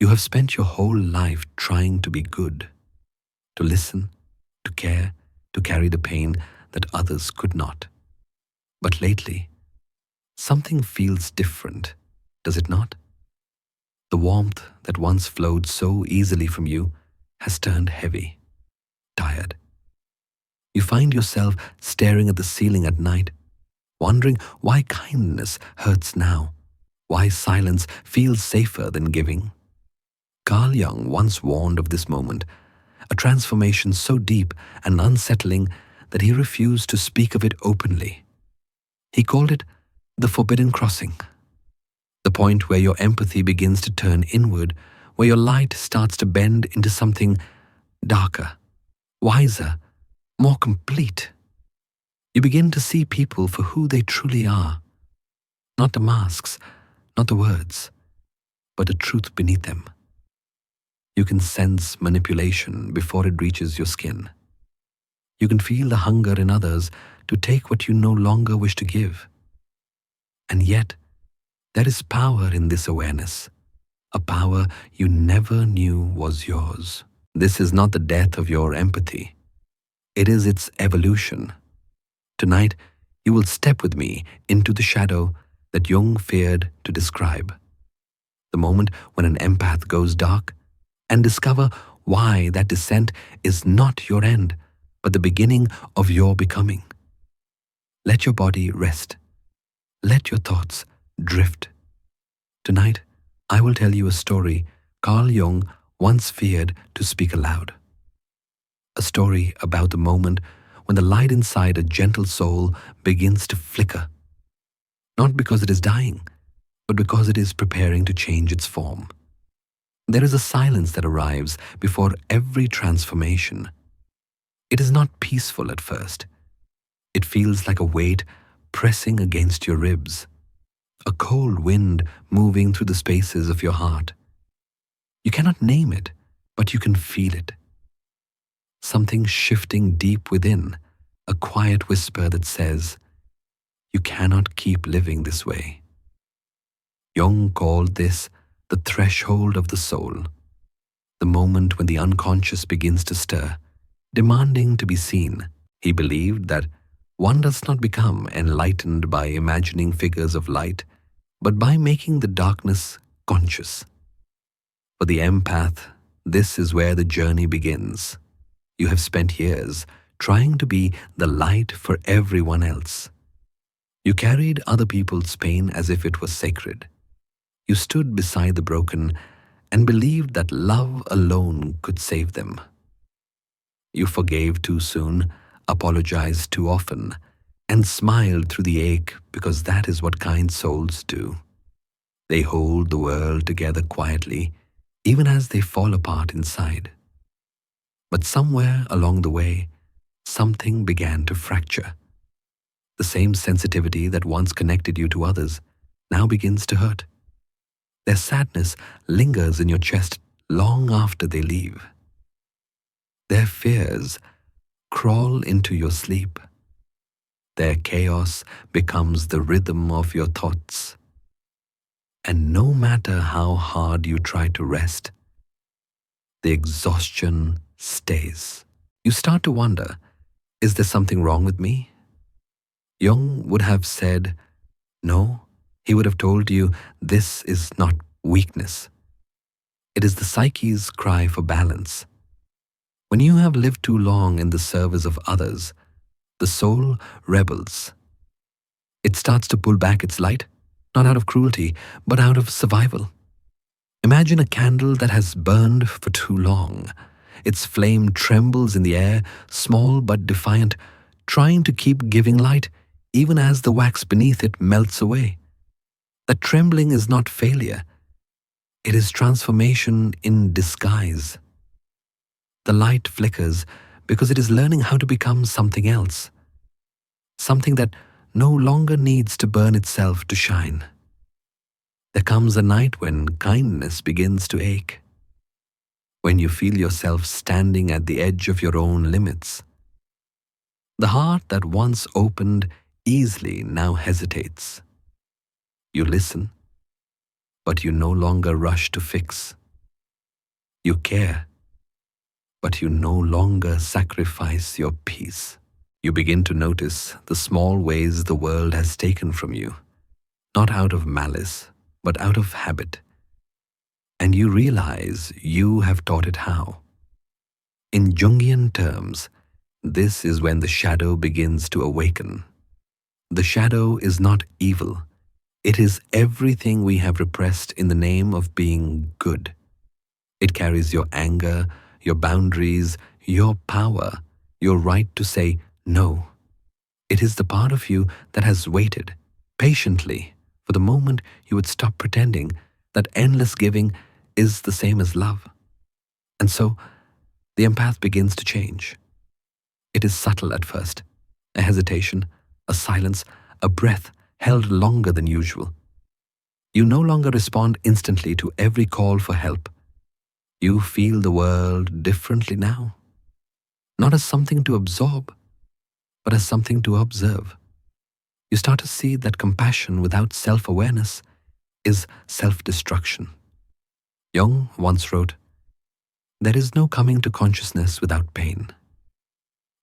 You have spent your whole life trying to be good, to listen, to care, to carry the pain that others could not. But lately, something feels different, does it not? The warmth that once flowed so easily from you has turned heavy, tired. You find yourself staring at the ceiling at night, wondering why kindness hurts now, why silence feels safer than giving. Carl Jung once warned of this moment, a transformation so deep and unsettling that he refused to speak of it openly. He called it the forbidden crossing, the point where your empathy begins to turn inward, where your light starts to bend into something darker, wiser, more complete. You begin to see people for who they truly are, not the masks, not the words, but the truth beneath them. You can sense manipulation before it reaches your skin. You can feel the hunger in others to take what you no longer wish to give. And yet, there is power in this awareness, a power you never knew was yours. This is not the death of your empathy. It is its evolution. Tonight, you will step with me into the shadow that Jung feared to describe. The moment when an empath goes dark, and discover why that descent is not your end, but the beginning of your becoming. Let your body rest. Let your thoughts drift. Tonight, I will tell you a story Carl Jung once feared to speak aloud. A story about the moment when the light inside a gentle soul begins to flicker. Not because it is dying, but because it is preparing to change its form. There is a silence that arrives before every transformation. It is not peaceful at first. It feels like a weight pressing against your ribs, a cold wind moving through the spaces of your heart. You cannot name it, but you can feel it. Something shifting deep within, a quiet whisper that says, "You cannot keep living this way." Jung called this the threshold of the soul, the moment when the unconscious begins to stir, demanding to be seen. He believed that one does not become enlightened by imagining figures of light, but by making the darkness conscious. For the empath, this is where the journey begins. You have spent years trying to be the light for everyone else. You carried other people's pain as if it was sacred. You stood beside the broken and believed that love alone could save them. You forgave too soon, apologized too often, and smiled through the ache because that is what kind souls do. They hold the world together quietly, even as they fall apart inside. But somewhere along the way, something began to fracture. The same sensitivity that once connected you to others now begins to hurt. Their sadness lingers in your chest long after they leave. Their fears crawl into your sleep. Their chaos becomes the rhythm of your thoughts. And no matter how hard you try to rest, the exhaustion stays. You start to wonder, is there something wrong with me? Jung would have said, no. He would have told you this is not weakness. It is the psyche's cry for balance. When you have lived too long in the service of others, the soul rebels. It starts to pull back its light, not out of cruelty, but out of survival. Imagine a candle that has burned for too long. Its flame trembles in the air, small but defiant, trying to keep giving light, even as the wax beneath it melts away. That trembling is not failure. It is transformation in disguise. The light flickers because it is learning how to become something else, something that no longer needs to burn itself to shine. There comes a night when kindness begins to ache, when you feel yourself standing at the edge of your own limits. The heart that once opened easily now hesitates. You listen, but you no longer rush to fix. You care, but you no longer sacrifice your peace. You begin to notice the small ways the world has taken from you, not out of malice, but out of habit. And you realize you have taught it how. In Jungian terms, this is when the shadow begins to awaken. The shadow is not evil. It is everything we have repressed in the name of being good. It carries your anger, your boundaries, your power, your right to say no. It is the part of you that has waited patiently for the moment you would stop pretending that endless giving is the same as love. And so, the empath begins to change. It is subtle at first, a hesitation, a silence, a breath held longer than usual. You no longer respond instantly to every call for help. You feel the world differently now, not as something to absorb, but as something to observe. You start to see that compassion without self-awareness is self-destruction. Jung once wrote, "There is no coming to consciousness without pain."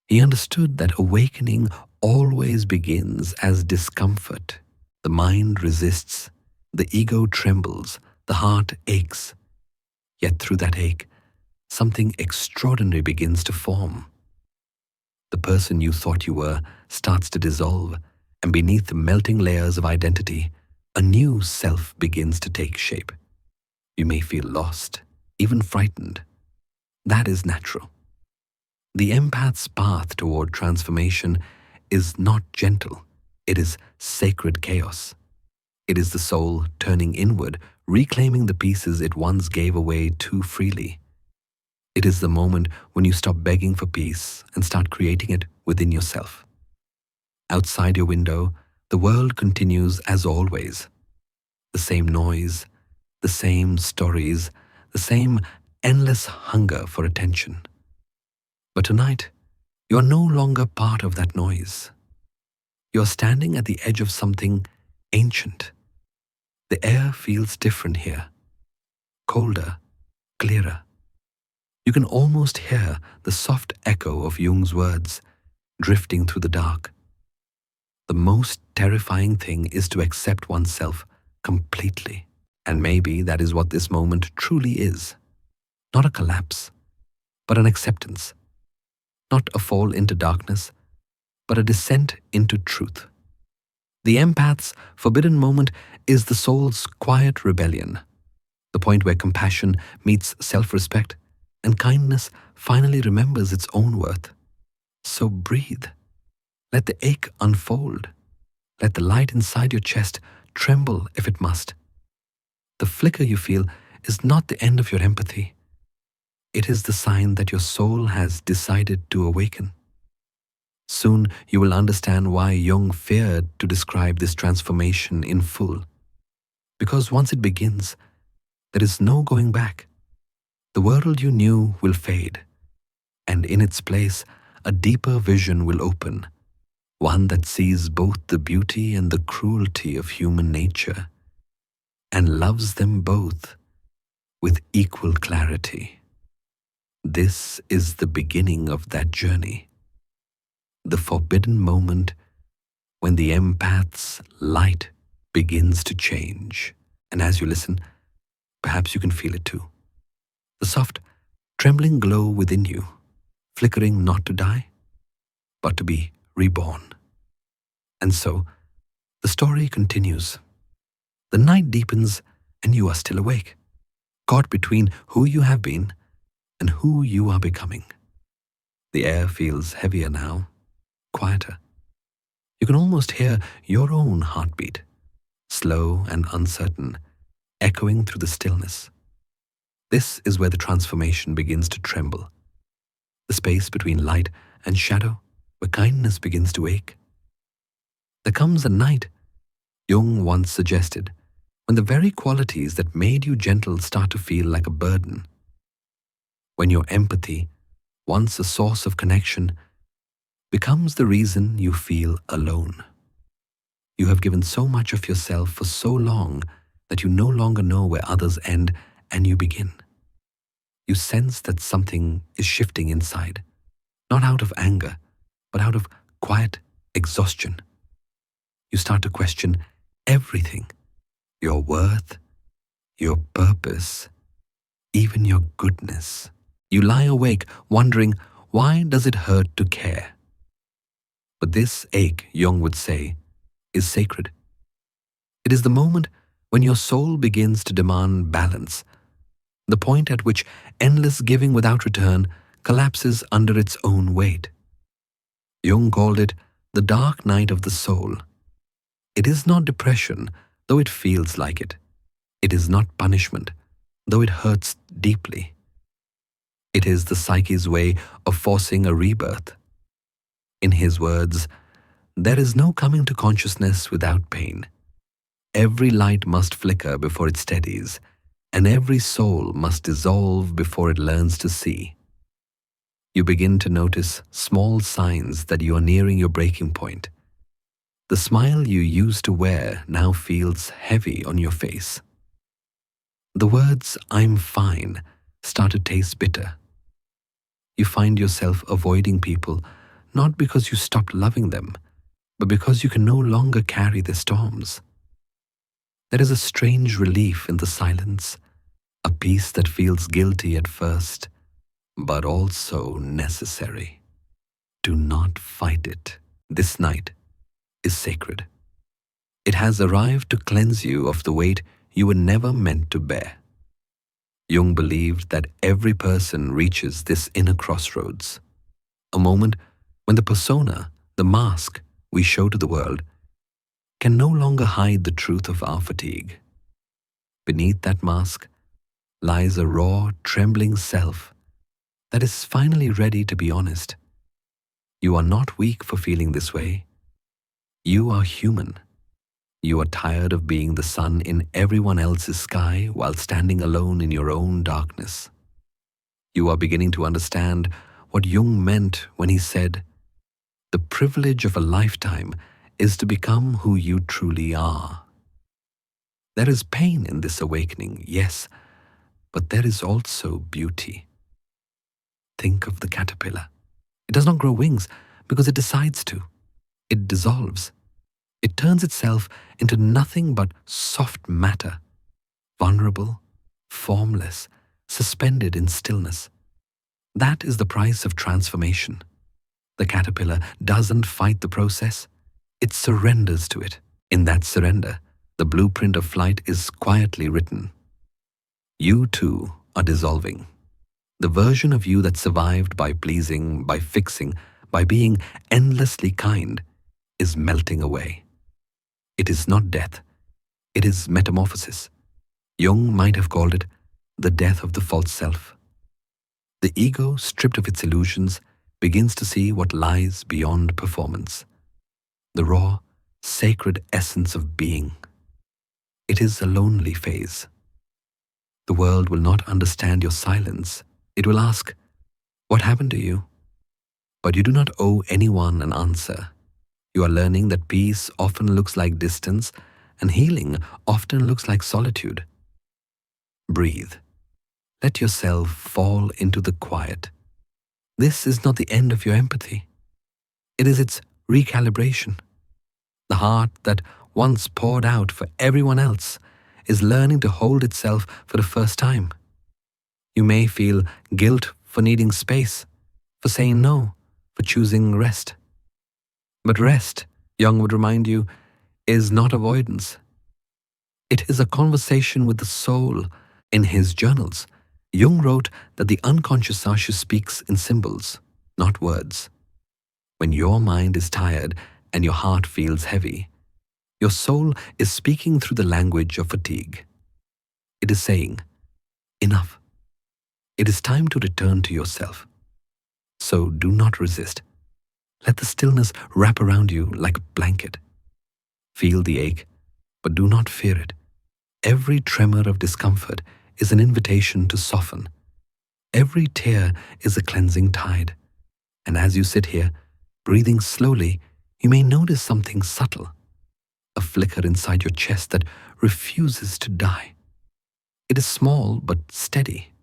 He understood that awakening always begins as discomfort. The mind resists, the ego trembles, the heart aches. Yet through that ache, something extraordinary begins to form. The person you thought you were starts to dissolve, and beneath the melting layers of identity, a new self begins to take shape. You may feel lost, even frightened. That is natural. The empath's path toward transformation is not gentle. It is sacred chaos. It is the soul turning inward, reclaiming the pieces it once gave away too freely. It is the moment when you stop begging for peace and start creating it within yourself. Outside your window, the world continues as always. The same noise, the same stories, the same endless hunger for attention. But tonight, you are no longer part of that noise. You are standing at the edge of something ancient. The air feels different here, colder, clearer. You can almost hear the soft echo of Jung's words drifting through the dark. The most terrifying thing is to accept oneself completely. And maybe that is what this moment truly is. Not a collapse, but an acceptance. Not a fall into darkness, but a descent into truth. The empath's forbidden moment is the soul's quiet rebellion, the point where compassion meets self-respect and kindness finally remembers its own worth. So breathe. Let the ache unfold. Let the light inside your chest tremble if it must. The flicker you feel is not the end of your empathy. It is the sign that your soul has decided to awaken. Soon you will understand why Jung feared to describe this transformation in full. Because once it begins, there is no going back. The world you knew will fade, and in its place, a deeper vision will open, one that sees both the beauty and the cruelty of human nature, and loves them both with equal clarity. This is the beginning of that journey, the forbidden moment when the empath's light begins to change. And as you listen, perhaps you can feel it too. The soft, trembling glow within you, flickering not to die, but to be reborn. And so, the story continues. The night deepens and you are still awake, caught between who you have been and who you are becoming. The air feels heavier now, quieter. You can almost hear your own heartbeat, slow and uncertain, echoing through the stillness. This is where the transformation begins to tremble. The space between light and shadow, where kindness begins to ache. There comes a night, Jung once suggested, when the very qualities that made you gentle start to feel like a burden. When your empathy, once a source of connection, becomes the reason you feel alone. You have given so much of yourself for so long that you no longer know where others end and you begin. You sense that something is shifting inside, not out of anger, but out of quiet exhaustion. You start to question everything: your worth, your purpose, even your goodness. You lie awake wondering, why does it hurt to care? But this ache, Jung would say, is sacred. It is the moment when your soul begins to demand balance, the point at which endless giving without return collapses under its own weight. Jung called it the dark night of the soul. It is not depression, though it feels like it. It is not punishment, though it hurts deeply. It is the psyche's way of forcing a rebirth. In his words, there is no coming to consciousness without pain. Every light must flicker before it steadies, and every soul must dissolve before it learns to see. You begin to notice small signs that you are nearing your breaking point. The smile you used to wear now feels heavy on your face. The words, "I'm fine," start to taste bitter. You find yourself avoiding people, not because you stopped loving them, but because you can no longer carry their storms. There is a strange relief in the silence, a peace that feels guilty at first, but also necessary. Do not fight it. This night is sacred. It has arrived to cleanse you of the weight you were never meant to bear. Jung believed that every person reaches this inner crossroads, a moment when the persona, the mask we show to the world, can no longer hide the truth of our fatigue. Beneath that mask lies a raw, trembling self that is finally ready to be honest. You are not weak for feeling this way. You are human. You are tired of being the sun in everyone else's sky while standing alone in your own darkness. You are beginning to understand what Jung meant when he said, "The privilege of a lifetime is to become who you truly are." There is pain in this awakening, yes, but there is also beauty. Think of the caterpillar. It does not grow wings because it decides to. It dissolves. It turns itself into nothing but soft matter, vulnerable, formless, suspended in stillness. That is the price of transformation. The caterpillar doesn't fight the process. It surrenders to it. In that surrender, the blueprint of flight is quietly written. You too are dissolving. The version of you that survived by pleasing, by fixing, by being endlessly kind is melting away. It is not death. It is metamorphosis. Jung might have called it the death of the false self. The ego, stripped of its illusions, begins to see what lies beyond performance. The raw, sacred essence of being. It is a lonely phase. The world will not understand your silence. It will ask, "What happened to you?" But you do not owe anyone an answer. You are learning that peace often looks like distance, and healing often looks like solitude. Breathe. Let yourself fall into the quiet. This is not the end of your empathy. It is its recalibration. The heart that once poured out for everyone else is learning to hold itself for the first time. You may feel guilt for needing space, for saying no, for choosing rest. But rest, Jung would remind you, is not avoidance. It is a conversation with the soul. In his journals, Jung wrote that the unconscious Asha speaks in symbols, not words. When your mind is tired and your heart feels heavy, your soul is speaking through the language of fatigue. It is saying, "Enough. It is time to return to yourself." So do not resist. Let the stillness wrap around you like a blanket. Feel the ache, but do not fear it. Every tremor of discomfort is an invitation to soften. Every tear is a cleansing tide. And as you sit here, breathing slowly, you may notice something subtle, a flicker inside your chest that refuses to die. It is small but steady.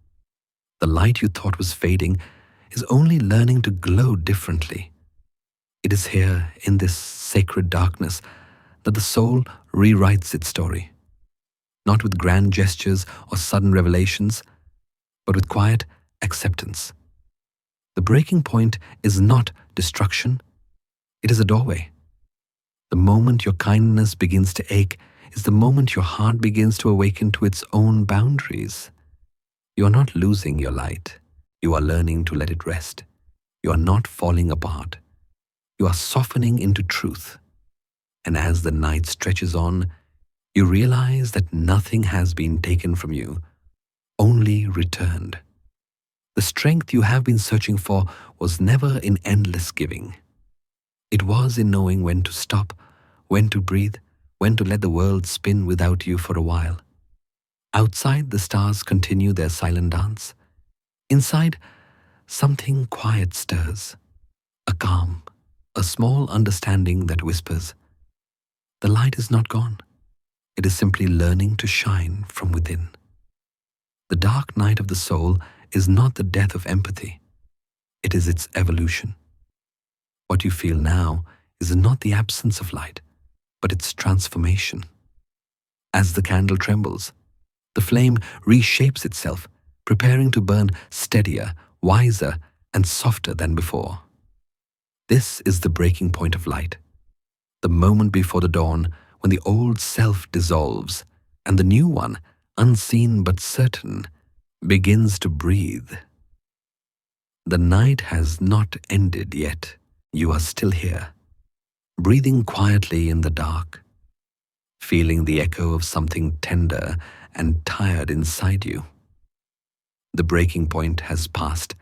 The light you thought was fading is only learning to glow differently. It is here, in this sacred darkness, that the soul rewrites its story. Not with grand gestures or sudden revelations, but with quiet acceptance. The breaking point is not destruction, it is a doorway. The moment your kindness begins to ache is the moment your heart begins to awaken to its own boundaries. You are not losing your light. You are learning to let it rest. You are not falling apart. You are softening into truth. And as the night stretches on, you realize that nothing has been taken from you, only returned. The strength you have been searching for was never in endless giving. It was in knowing when to stop, when to breathe, when to let the world spin without you for a while. Outside, the stars continue their silent dance. Inside, something quiet stirs, a calm, a small understanding that whispers, the light is not gone. It is simply learning to shine from within. The dark night of the soul is not the death of empathy. It is its evolution. What you feel now is not the absence of light, but its transformation. As the candle trembles, the flame reshapes itself, preparing to burn steadier, wiser, and softer than before. This is the breaking point of light, the moment before the dawn when the old self dissolves and the new one, unseen but certain, begins to breathe. The night has not ended yet. You are still here, breathing quietly in the dark, feeling the echo of something tender and tired inside you. The breaking point has passed,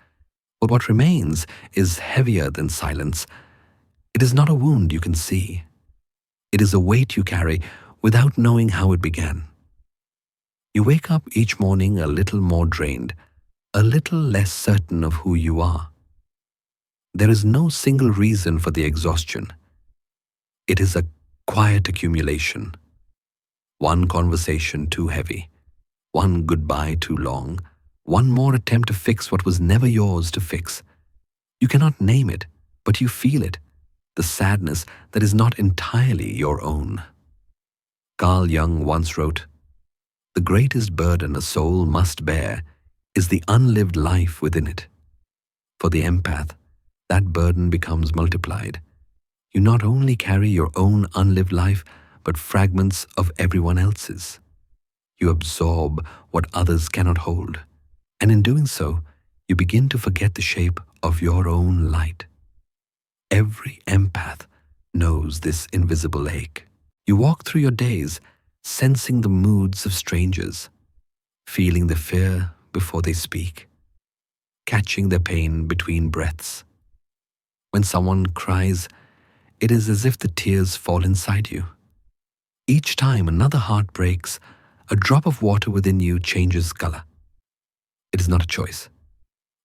but what remains is heavier than silence. It is not a wound you can see. It is a weight you carry without knowing how it began. You wake up each morning a little more drained, a little less certain of who you are. There is no single reason for the exhaustion. It is a quiet accumulation. One conversation too heavy, one goodbye too long, one more attempt to fix what was never yours to fix. You cannot name it, but you feel it, the sadness that is not entirely your own. Carl Jung once wrote, "The greatest burden a soul must bear is the unlived life within it." For the empath, that burden becomes multiplied. You not only carry your own unlived life, but fragments of everyone else's. You absorb what others cannot hold, and in doing so, you begin to forget the shape of your own light. Every empath knows this invisible ache. You walk through your days, sensing the moods of strangers, feeling the fear before they speak, catching their pain between breaths. When someone cries, it is as if the tears fall inside you. Each time another heart breaks, a drop of water within you changes color. It is not a choice.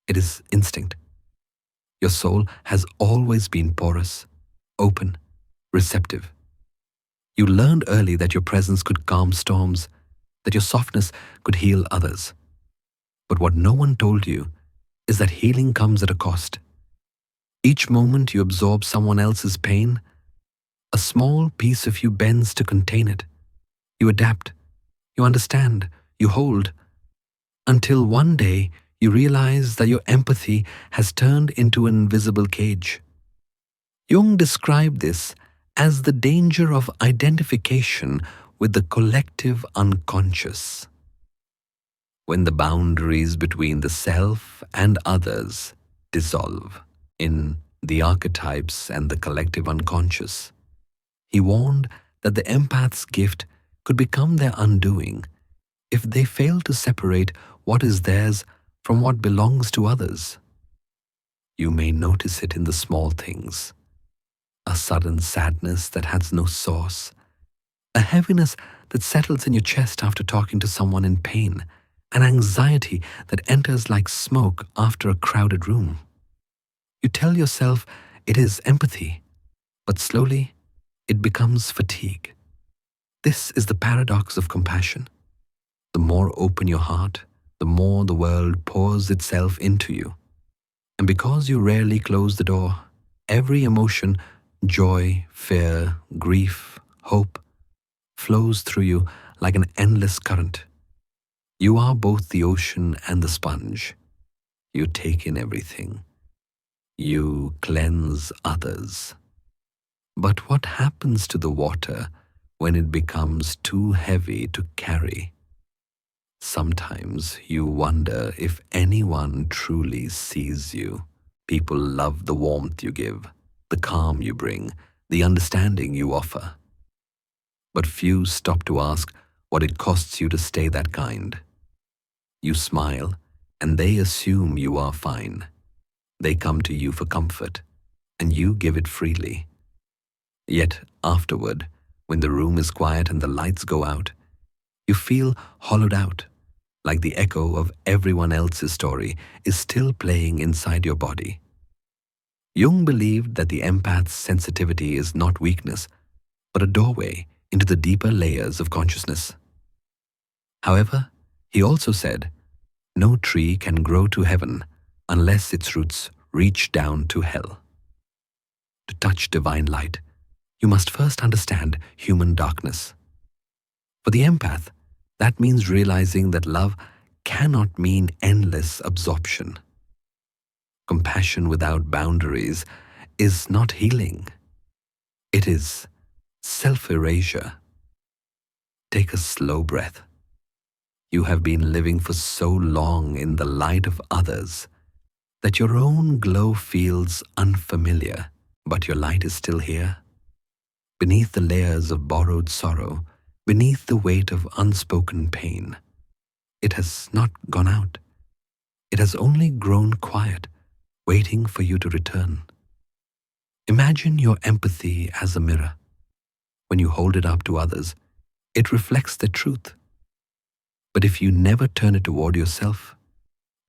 It is instinct. Your soul has always been porous, open, receptive. You learned early that your presence could calm storms, that your softness could heal others. But what no one told you is that healing comes at a cost. Each moment you absorb someone else's pain, a small piece of you bends to contain it. You adapt, you understand, you hold, until one day you realize that your empathy has turned into an invisible cage. Jung described this as the danger of identification with the collective unconscious. When the boundaries between the self and others dissolve in the archetypes and the collective unconscious, he warned that the empath's gift could become their undoing if they fail to separate what is theirs from what belongs to others. You may notice it in the small things, a sudden sadness that has no source, a heaviness that settles in your chest after talking to someone in pain, an anxiety that enters like smoke after a crowded room. You tell yourself it is empathy, but slowly it becomes fatigue. This is the paradox of compassion. The more open your heart, the more the world pours itself into you. And because you rarely close the door, every emotion, joy, fear, grief, hope, flows through you like an endless current. You are both the ocean and the sponge. You take in everything. You cleanse others. But what happens to the water when it becomes too heavy to carry? Sometimes you wonder if anyone truly sees you. People love the warmth you give, the calm you bring, the understanding you offer. But few stop to ask what it costs you to stay that kind. You smile, and they assume you are fine. They come to you for comfort, and you give it freely. Yet afterward, when the room is quiet and the lights go out, you feel hollowed out, like the echo of everyone else's story is still playing inside your body. Jung believed that the empath's sensitivity is not weakness, but a doorway into the deeper layers of consciousness. However, he also said, no tree can grow to heaven unless its roots reach down to hell. To touch divine light, you must first understand human darkness. For the empath, that means realizing that love cannot mean endless absorption. Compassion without boundaries is not healing. It is self-erasure. Take a slow breath. You have been living for so long in the light of others that your own glow feels unfamiliar, but your light is still here. Beneath the layers of borrowed sorrow, beneath the weight of unspoken pain, it has not gone out. It has only grown quiet, waiting for you to return. Imagine your empathy as a mirror. When you hold it up to others, it reflects the truth. But if you never turn it toward yourself,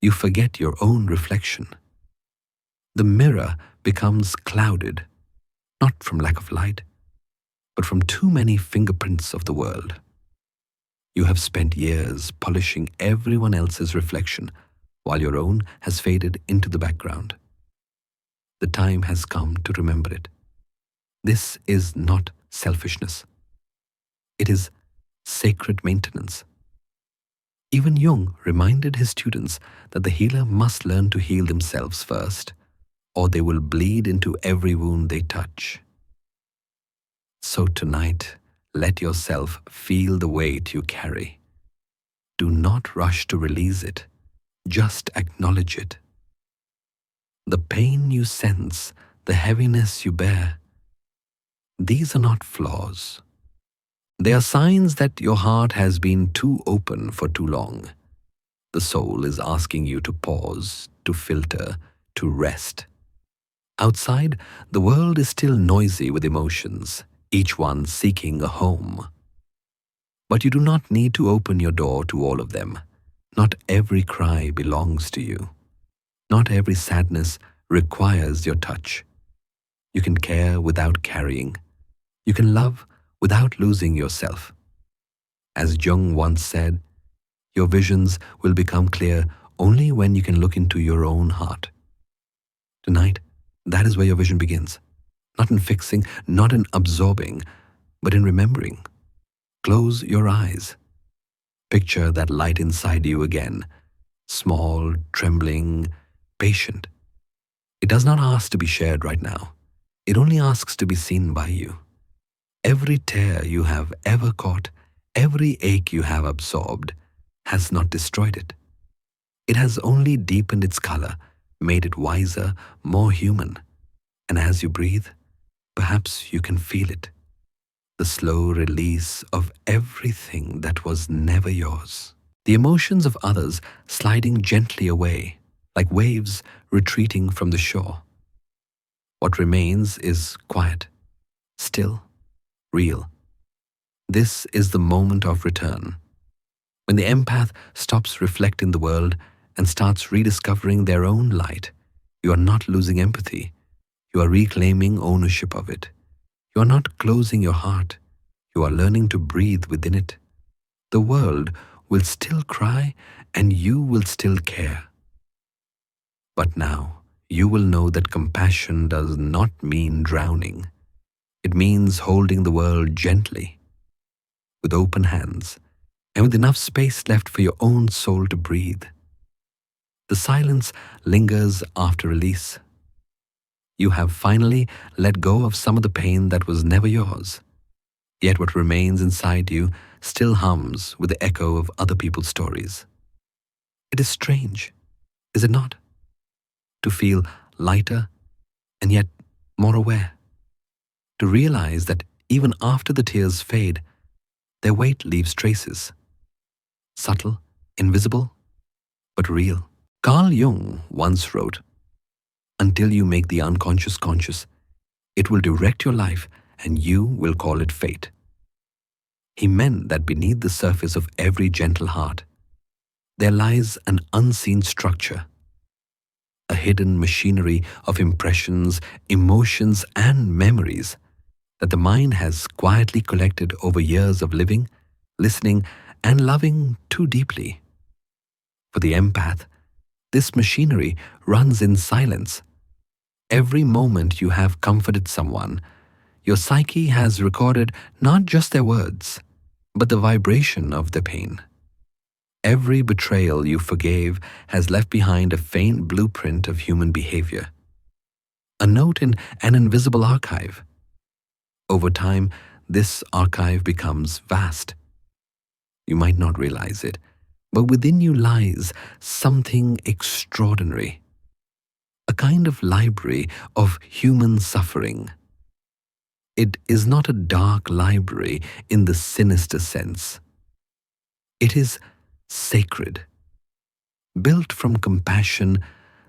you forget your own reflection. The mirror becomes clouded, not from lack of light, but from too many fingerprints of the world. You have spent years polishing everyone else's reflection while your own has faded into the background. The time has come to remember it. This is not selfishness. It is sacred maintenance. Even Jung reminded his students that the healer must learn to heal themselves first, or they will bleed into every wound they touch. So tonight, let yourself feel the weight you carry. Do not rush to release it. Just acknowledge it. The pain you sense, the heaviness you bear, these are not flaws. They are signs that your heart has been too open for too long. The soul is asking you to pause, to filter, to rest. Outside, the world is still noisy with emotions, each one seeking a home. But you do not need to open your door to all of them. Not every cry belongs to you. Not every sadness requires your touch. You can care without carrying. You can love without losing yourself. As Jung once said, your visions will become clear only when you can look into your own heart. Tonight, that is where your vision begins. Not in fixing, not in absorbing, but in remembering. Close your eyes. Picture that light inside you again, small, trembling, patient. It does not ask to be shared right now. It only asks to be seen by you. Every tear you have ever caught, every ache you have absorbed, has not destroyed it. It has only deepened its color, made it wiser, more human. And as you breathe, perhaps you can feel it. The slow release of everything that was never yours. The emotions of others sliding gently away, like waves retreating from the shore. What remains is quiet, still, real. This is the moment of return. When the empath stops reflecting the world and starts rediscovering their own light, you are not losing empathy. You are reclaiming ownership of it. You are not closing your heart. You are learning to breathe within it. The world will still cry and you will still care. But now you will know that compassion does not mean drowning. It means holding the world gently, with open hands, and with enough space left for your own soul to breathe. The silence lingers after release. You have finally let go of some of the pain that was never yours, yet what remains inside you still hums with the echo of other people's stories. It is strange, is it not, to feel lighter and yet more aware, to realize that even after the tears fade, their weight leaves traces, subtle, invisible, but real. Carl Jung once wrote, "Until you make the unconscious conscious, it will direct your life and you will call it fate." He meant that beneath the surface of every gentle heart, there lies an unseen structure, a hidden machinery of impressions, emotions, and memories that the mind has quietly collected over years of living, listening, and loving too deeply. For the empath, this machinery runs in silence. Every moment you have comforted someone, your psyche has recorded not just their words, but the vibration of their pain. Every betrayal you forgave has left behind a faint blueprint of human behavior, a note in an invisible archive. Over time, this archive becomes vast. You might not realize it, but within you lies something extraordinary, a kind of library of human suffering. It is not a dark library in the sinister sense. It is sacred, built from compassion,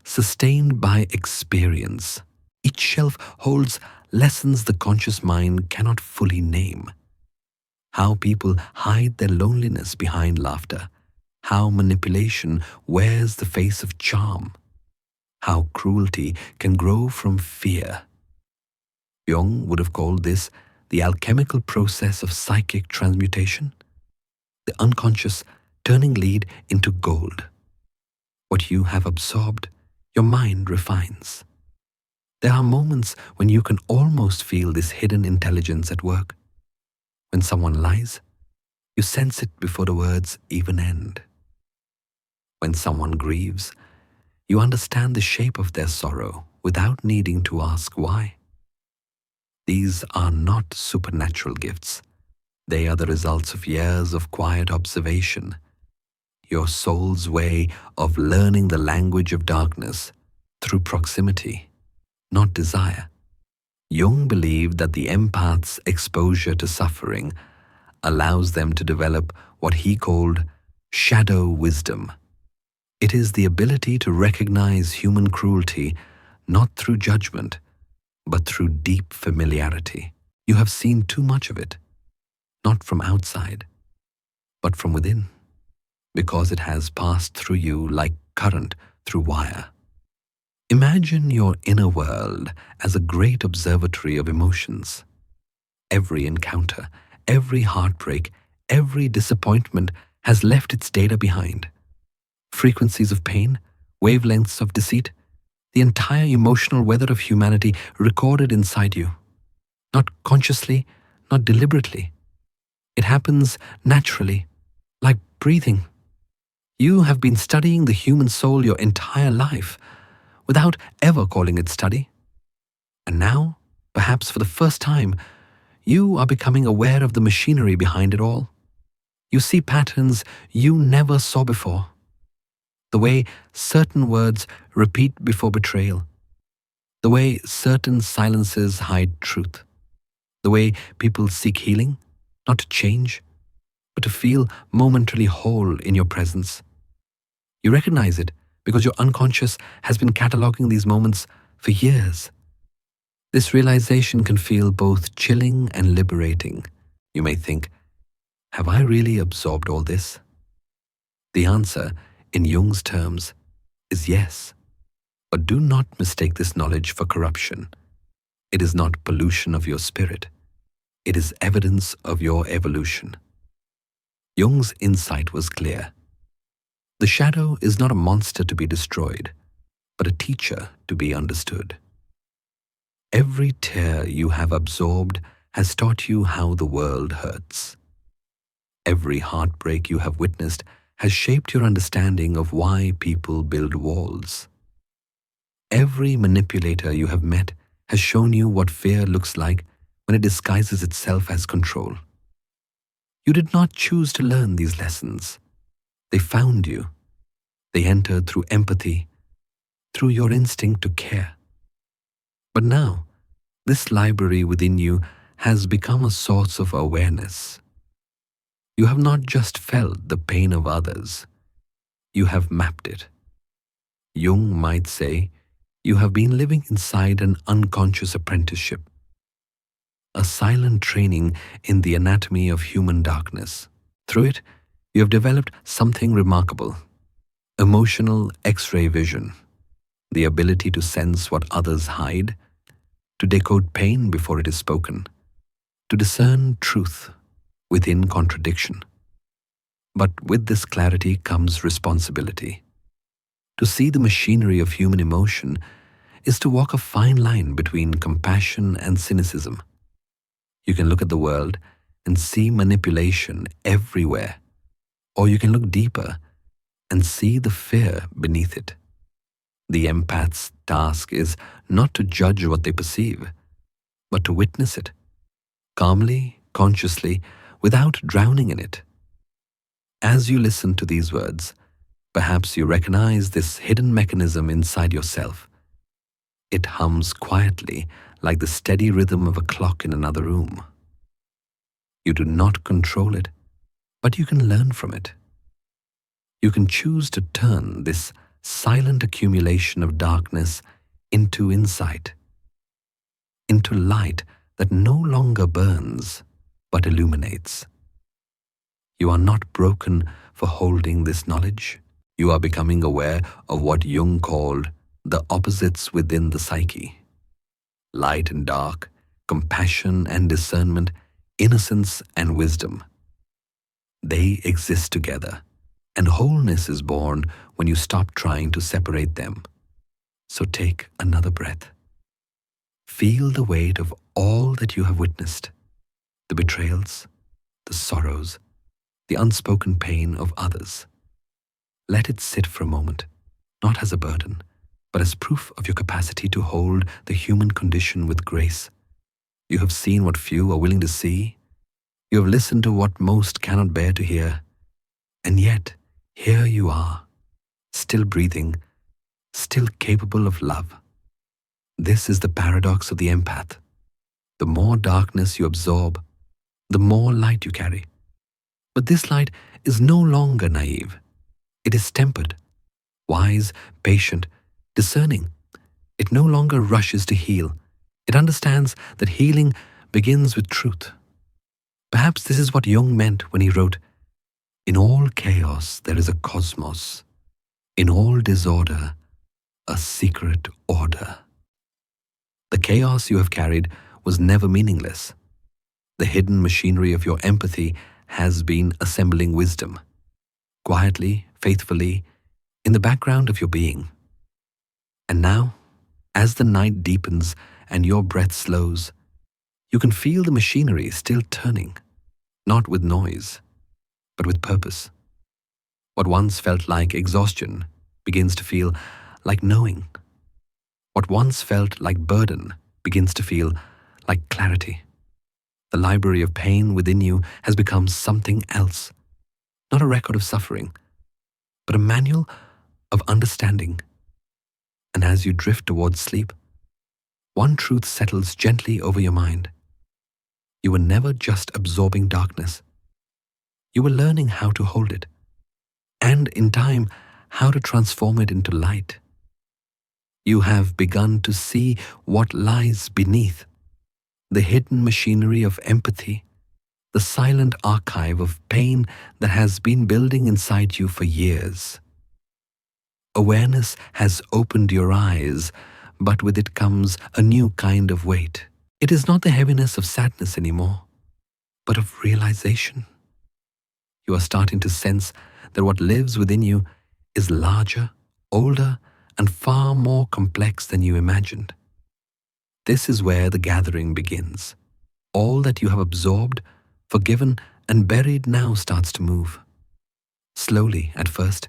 sustained by experience. Each shelf holds lessons the conscious mind cannot fully name. How people hide their loneliness behind laughter, how manipulation wears the face of charm, how cruelty can grow from fear. Jung would have called this the alchemical process of psychic transmutation, the unconscious turning lead into gold. What you have absorbed, your mind refines. There are moments when you can almost feel this hidden intelligence at work. When someone lies, you sense it before the words even end. When someone grieves, you understand the shape of their sorrow without needing to ask why. These are not supernatural gifts. They are the results of years of quiet observation, your soul's way of learning the language of darkness through proximity, not desire. Jung believed that the empath's exposure to suffering allows them to develop what he called shadow wisdom. It is the ability to recognize human cruelty not through judgment, but through deep familiarity. You have seen too much of it, not from outside, but from within, because it has passed through you like current through wire. Imagine your inner world as a great observatory of emotions. Every encounter, every heartbreak, every disappointment has left its data behind. Frequencies of pain, wavelengths of deceit, the entire emotional weather of humanity recorded inside you. Not consciously, not deliberately. It happens naturally, like breathing. You have been studying the human soul your entire life, without ever calling it study. And now, perhaps for the first time, you are becoming aware of the machinery behind it all. You see patterns you never saw before. The way certain words repeat before betrayal. The way certain silences hide truth. The way people seek healing, not to change, but to feel momentarily whole in your presence. You recognize it because your unconscious has been cataloging these moments for years. This realization can feel both chilling and liberating. You may think, have I really absorbed all this? The answer, in Jung's terms, is yes. But do not mistake this knowledge for corruption. It is not pollution of your spirit. It is evidence of your evolution. Jung's insight was clear. The shadow is not a monster to be destroyed, but a teacher to be understood. Every tear you have absorbed has taught you how the world hurts. Every heartbreak you have witnessed has shaped your understanding of why people build walls. Every manipulator you have met has shown you what fear looks like when it disguises itself as control. You did not choose to learn these lessons. They found you. They entered through empathy, through your instinct to care. But now, this library within you has become a source of awareness. You have not just felt the pain of others, you have mapped it. Jung might say, you have been living inside an unconscious apprenticeship, a silent training in the anatomy of human darkness. Through it, you have developed something remarkable: emotional X-ray vision, the ability to sense what others hide, to decode pain before it is spoken, to discern truth within contradiction. But with this clarity comes responsibility. To see the machinery of human emotion is to walk a fine line between compassion and cynicism. You can look at the world and see manipulation everywhere, or you can look deeper and see the fear beneath it. The empath's task is not to judge what they perceive, but to witness it, calmly, consciously, without drowning in it. As you listen to these words, perhaps you recognize this hidden mechanism inside yourself. It hums quietly, like the steady rhythm of a clock in another room. You do not control it, but you can learn from it. You can choose to turn this silent accumulation of darkness into insight, into light that no longer burns, but illuminates. You are not broken for holding this knowledge. You are becoming aware of what Jung called the opposites within the psyche: light and dark, compassion and discernment, innocence and wisdom. They exist together, and wholeness is born when you stop trying to separate them. So take another breath. Feel the weight of all that you have witnessed: the betrayals, the sorrows, the unspoken pain of others. Let it sit for a moment, not as a burden, but as proof of your capacity to hold the human condition with grace. You have seen what few are willing to see. You have listened to what most cannot bear to hear. And yet, here you are, still breathing, still capable of love. This is the paradox of the empath. The more darkness you absorb, the more light you carry. But this light is no longer naive. It is tempered, wise, patient, discerning. It no longer rushes to heal. It understands that healing begins with truth. Perhaps this is what Jung meant when he wrote, "In all chaos there is a cosmos. In all disorder, a secret order." The chaos you have carried was never meaningless. The hidden machinery of your empathy has been assembling wisdom, quietly, faithfully, in the background of your being. And now, as the night deepens and your breath slows, you can feel the machinery still turning, not with noise, but with purpose. What once felt like exhaustion begins to feel like knowing. What once felt like burden begins to feel like clarity. The library of pain within you has become something else, not a record of suffering, but a manual of understanding. And as you drift towards sleep, one truth settles gently over your mind. You were never just absorbing darkness. You were learning how to hold it, and in time, how to transform it into light. You have begun to see what lies beneath: the hidden machinery of empathy, the silent archive of pain that has been building inside you for years. Awareness has opened your eyes, but with it comes a new kind of weight. It is not the heaviness of sadness anymore, but of realization. You are starting to sense that what lives within you is larger, older, and far more complex than you imagined. This is where the gathering begins. All that you have absorbed, forgiven, and buried now starts to move. Slowly at first,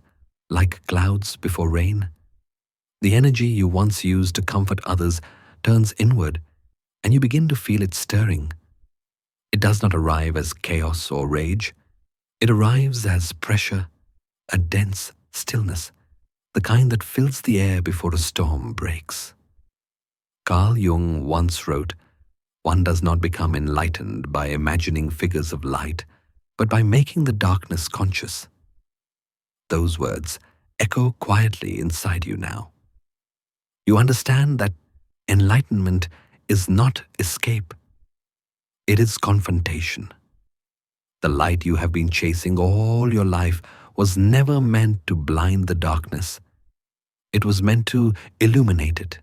like clouds before rain. The energy you once used to comfort others turns inward, and you begin to feel it stirring. It does not arrive as chaos or rage. It arrives as pressure, a dense stillness, the kind that fills the air before a storm breaks. Carl Jung once wrote, "One does not become enlightened by imagining figures of light, but by making the darkness conscious." Those words echo quietly inside you now. You understand that enlightenment is not escape. It is confrontation. The light you have been chasing all your life was never meant to blind the darkness. It was meant to illuminate it.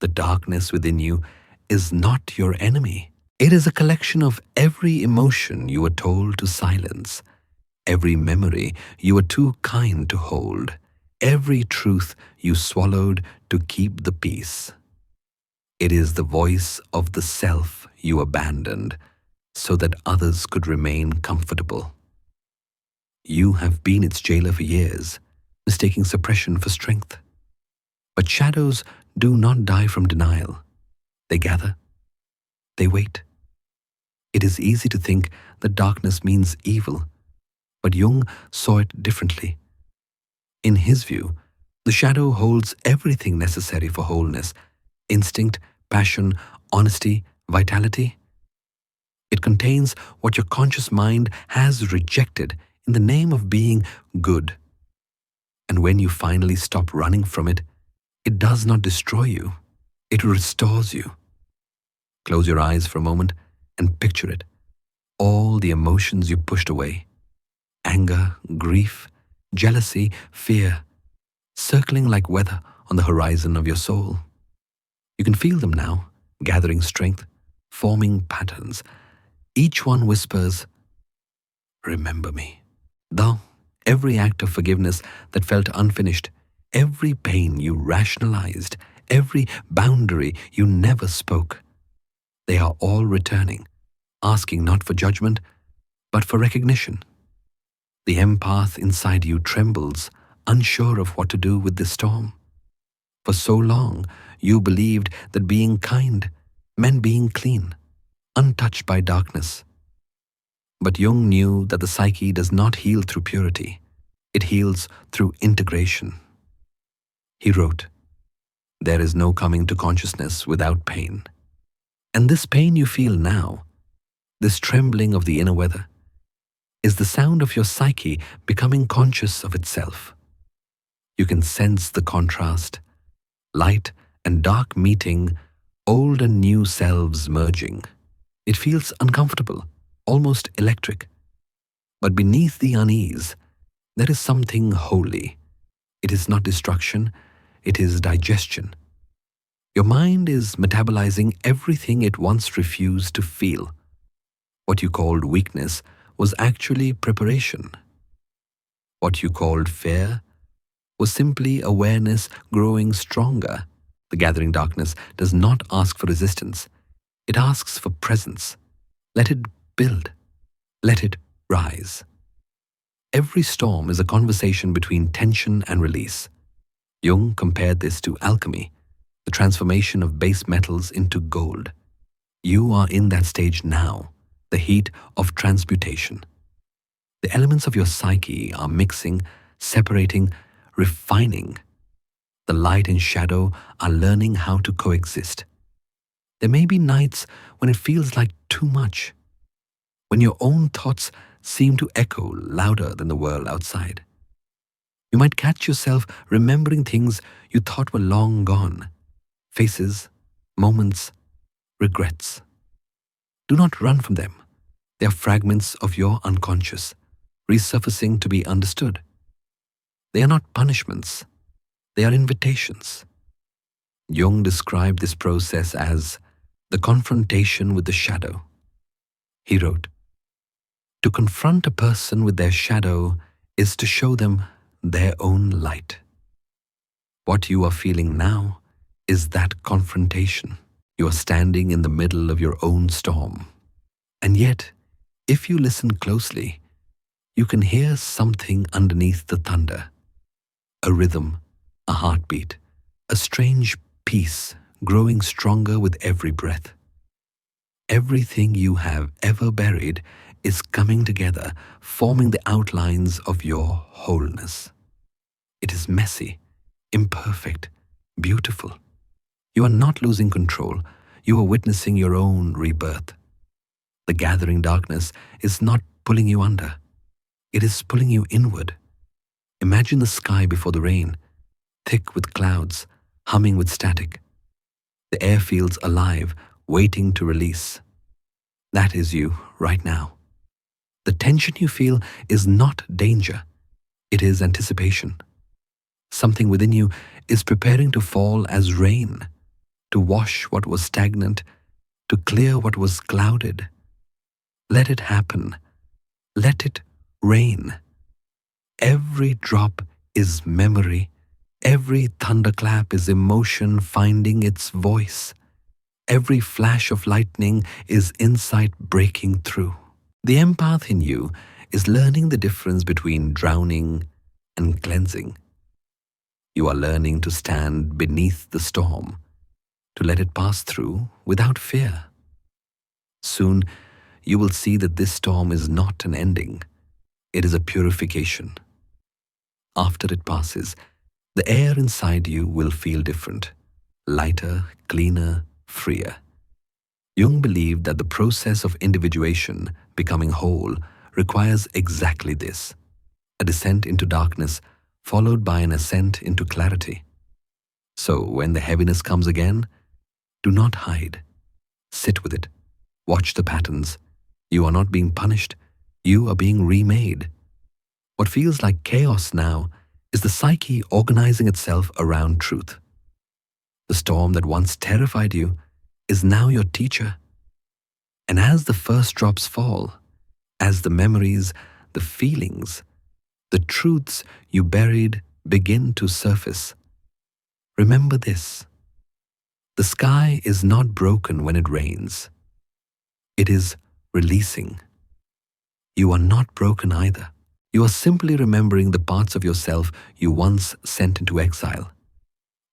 The darkness within you is not your enemy. It is a collection of every emotion you were told to silence, every memory you were too kind to hold, every truth you swallowed to keep the peace. It is the voice of the self you abandoned so that others could remain comfortable. You have been its jailer for years, mistaking suppression for strength. But shadows do not die from denial. They gather. They wait. It is easy to think that darkness means evil, but Jung saw it differently. In his view, the shadow holds everything necessary for wholeness: instinct, passion, honesty, vitality. It contains what your conscious mind has rejected in the name of being good. And when you finally stop running from it, it does not destroy you. It restores you. Close your eyes for a moment and picture it. All the emotions you pushed away: anger, grief, jealousy, fear, circling like weather on the horizon of your soul. You can feel them now, gathering strength, forming patterns. Each one whispers, "Remember me." Though every act of forgiveness that felt unfinished, every pain you rationalized, every boundary you never spoke, they are all returning, asking not for judgment, but for recognition. The empath inside you trembles, unsure of what to do with this storm. For so long, you believed that being kind meant being clean, untouched by darkness. But Jung knew that the psyche does not heal through purity. It heals through integration. He wrote, "There is no coming to consciousness without pain. And this pain you feel now, this trembling of the inner weather, is the sound of your psyche becoming conscious of itself. You can sense the contrast, light and dark meeting, old and new selves merging. It feels uncomfortable, almost electric. But beneath the unease, there is something holy. It is not destruction, it is digestion. Your mind is metabolizing everything it once refused to feel. What you called weakness was actually preparation. What you called fear was simply awareness growing stronger. The gathering darkness does not ask for resistance. It asks for presence. Let it build. Let it rise. Every storm is a conversation between tension and release. Jung compared this to alchemy, the transformation of base metals into gold. You are in that stage now, the heat of transmutation. The elements of your psyche are mixing, separating, refining. The light and shadow are learning how to coexist. There may be nights when it feels like too much, when your own thoughts seem to echo louder than the world outside. You might catch yourself remembering things you thought were long gone, faces, moments, regrets. Do not run from them. They are fragments of your unconscious, resurfacing to be understood. They are not punishments. They are invitations. Jung described this process as the confrontation with the shadow. He wrote, "To confront a person with their shadow is to show them their own light. What you are feeling now is that confrontation. You are standing in the middle of your own storm. And yet, if you listen closely, you can hear something underneath the thunder. A rhythm, a heartbeat, a strange peace growing stronger with every breath. Everything you have ever buried is coming together, forming the outlines of your wholeness. It is messy, imperfect, beautiful. You are not losing control. You are witnessing your own rebirth. The gathering darkness is not pulling you under. It is pulling you inward. Imagine the sky before the rain, thick with clouds, humming with static. The air feels alive, waiting to release. That is you right now. The tension you feel is not danger. It is anticipation. Something within you is preparing to fall as rain, to wash what was stagnant, to clear what was clouded. Let it happen. Let it rain. Every drop is memory. Every thunderclap is emotion finding its voice. Every flash of lightning is insight breaking through. The empath in you is learning the difference between drowning and cleansing. You are learning to stand beneath the storm, to let it pass through without fear. Soon, you will see that this storm is not an ending. It is a purification. After it passes, the air inside you will feel different, lighter, cleaner, freer. Jung believed that the process of individuation, becoming whole, requires exactly this: a descent into darkness followed by an ascent into clarity. So when the heaviness comes again, do not hide. Sit with it. Watch the patterns. You are not being punished. You are being remade. What feels like chaos now is the psyche organizing itself around truth. The storm that once terrified you is now your teacher. And as the first drops fall, as the memories, the feelings, the truths you buried begin to surface, remember this: the sky is not broken when it rains. It is releasing. You are not broken either. You are simply remembering the parts of yourself you once sent into exile.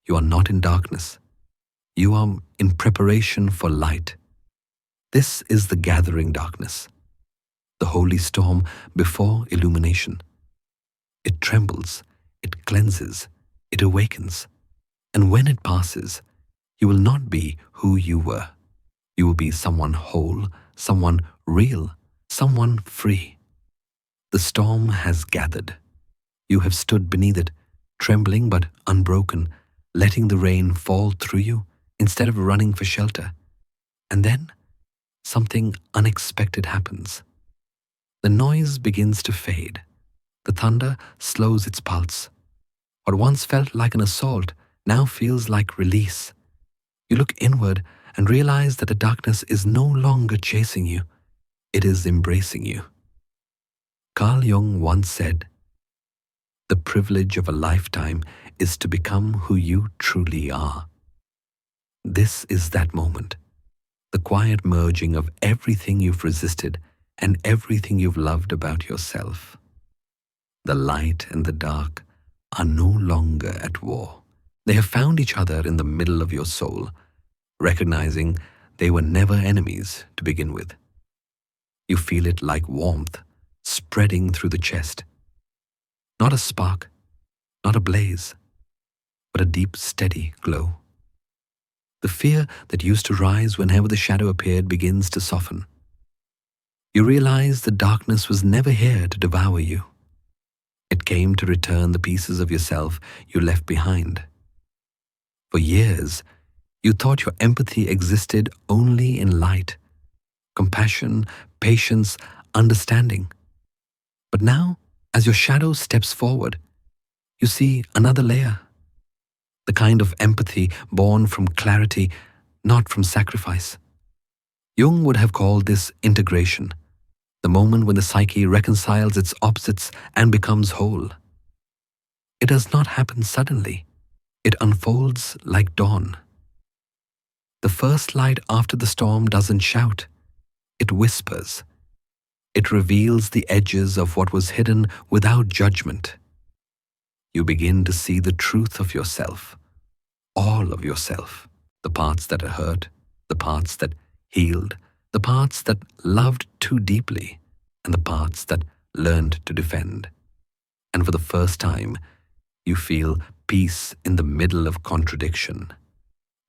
You are not in darkness. You are in preparation for light. This is the gathering darkness, the holy storm before illumination. It trembles, it cleanses, it awakens. And when it passes, you will not be who you were. You will be someone whole, someone real, someone free. The storm has gathered. You have stood beneath it, trembling but unbroken, letting the rain fall through you instead of running for shelter. And then something unexpected happens. The noise begins to fade. The thunder slows its pulse. What once felt like an assault now feels like release. You look inward and realize that the darkness is no longer chasing you. It is embracing you. Carl Jung once said, "The privilege of a lifetime is to become who you truly are." This is that moment, the quiet merging of everything you've resisted and everything you've loved about yourself. The light and the dark are no longer at war. They have found each other in the middle of your soul, recognizing they were never enemies to begin with. You feel it like warmth spreading through the chest. Not a spark, not a blaze, but a deep, steady glow. The fear that used to rise whenever the shadow appeared begins to soften. You realize the darkness was never here to devour you. It came to return the pieces of yourself you left behind. For years, you thought your empathy existed only in light, compassion, patience, understanding. But now, as your shadow steps forward, you see another layer. The kind of empathy born from clarity, not from sacrifice. Jung would have called this integration, the moment when the psyche reconciles its opposites and becomes whole. It does not happen suddenly. It unfolds like dawn. The first light after the storm doesn't shout. It whispers. It reveals the edges of what was hidden without judgment. You begin to see the truth of yourself, all of yourself, the parts that are hurt, the parts that healed, the parts that loved too deeply, and the parts that learned to defend. And for the first time, you feel peace in the middle of contradiction.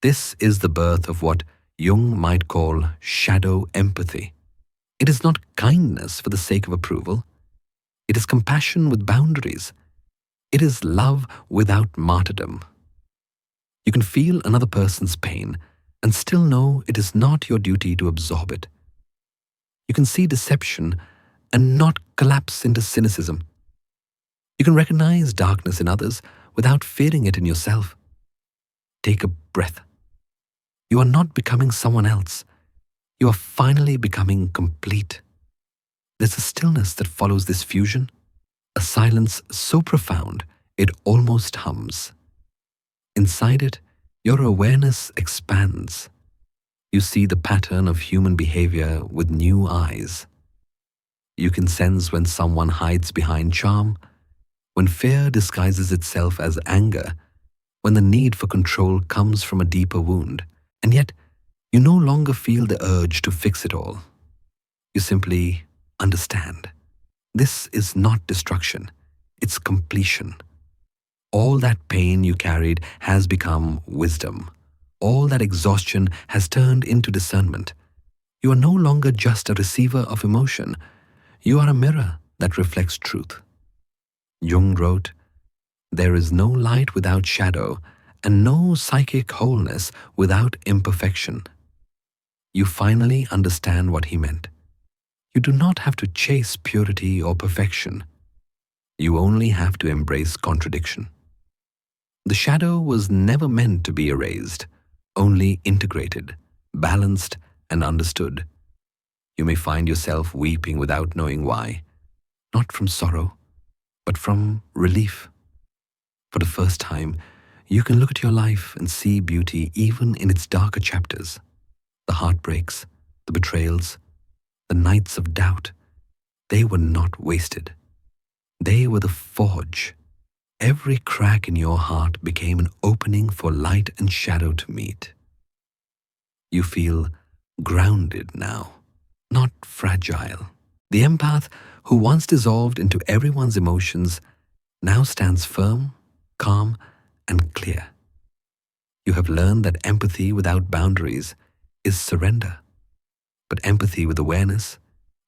This is the birth of what Jung might call shadow empathy. It is not kindness for the sake of approval. It is compassion with boundaries. It is love without martyrdom. You can feel another person's pain and still know it is not your duty to absorb it. You can see deception and not collapse into cynicism. You can recognize darkness in others without fearing it in yourself. Take a breath. You are not becoming someone else. You are finally becoming complete. There's a stillness that follows this fusion, a silence so profound it almost hums. Inside it, your awareness expands. You see the pattern of human behavior with new eyes. You can sense when someone hides behind charm, when fear disguises itself as anger, when the need for control comes from a deeper wound, and yet you no longer feel the urge to fix it all. You simply understand. This is not destruction, it's completion. All that pain you carried has become wisdom. All that exhaustion has turned into discernment. You are no longer just a receiver of emotion. You are a mirror that reflects truth. Jung wrote, "There is no light without shadow, and no psychic wholeness without imperfection." You finally understand what he meant. You do not have to chase purity or perfection. You only have to embrace contradiction. The shadow was never meant to be erased, only integrated, balanced, and understood. You may find yourself weeping without knowing why, not from sorrow, but from relief. For the first time, you can look at your life and see beauty even in its darker chapters. The heartbreaks, the betrayals, the nights of doubt, they were not wasted. They were the forge. Every crack in your heart became an opening for light and shadow to meet. You feel grounded now, not fragile. The empath who once dissolved into everyone's emotions now stands firm, calm, and clear. You have learned that empathy without boundaries is surrender, but empathy with awareness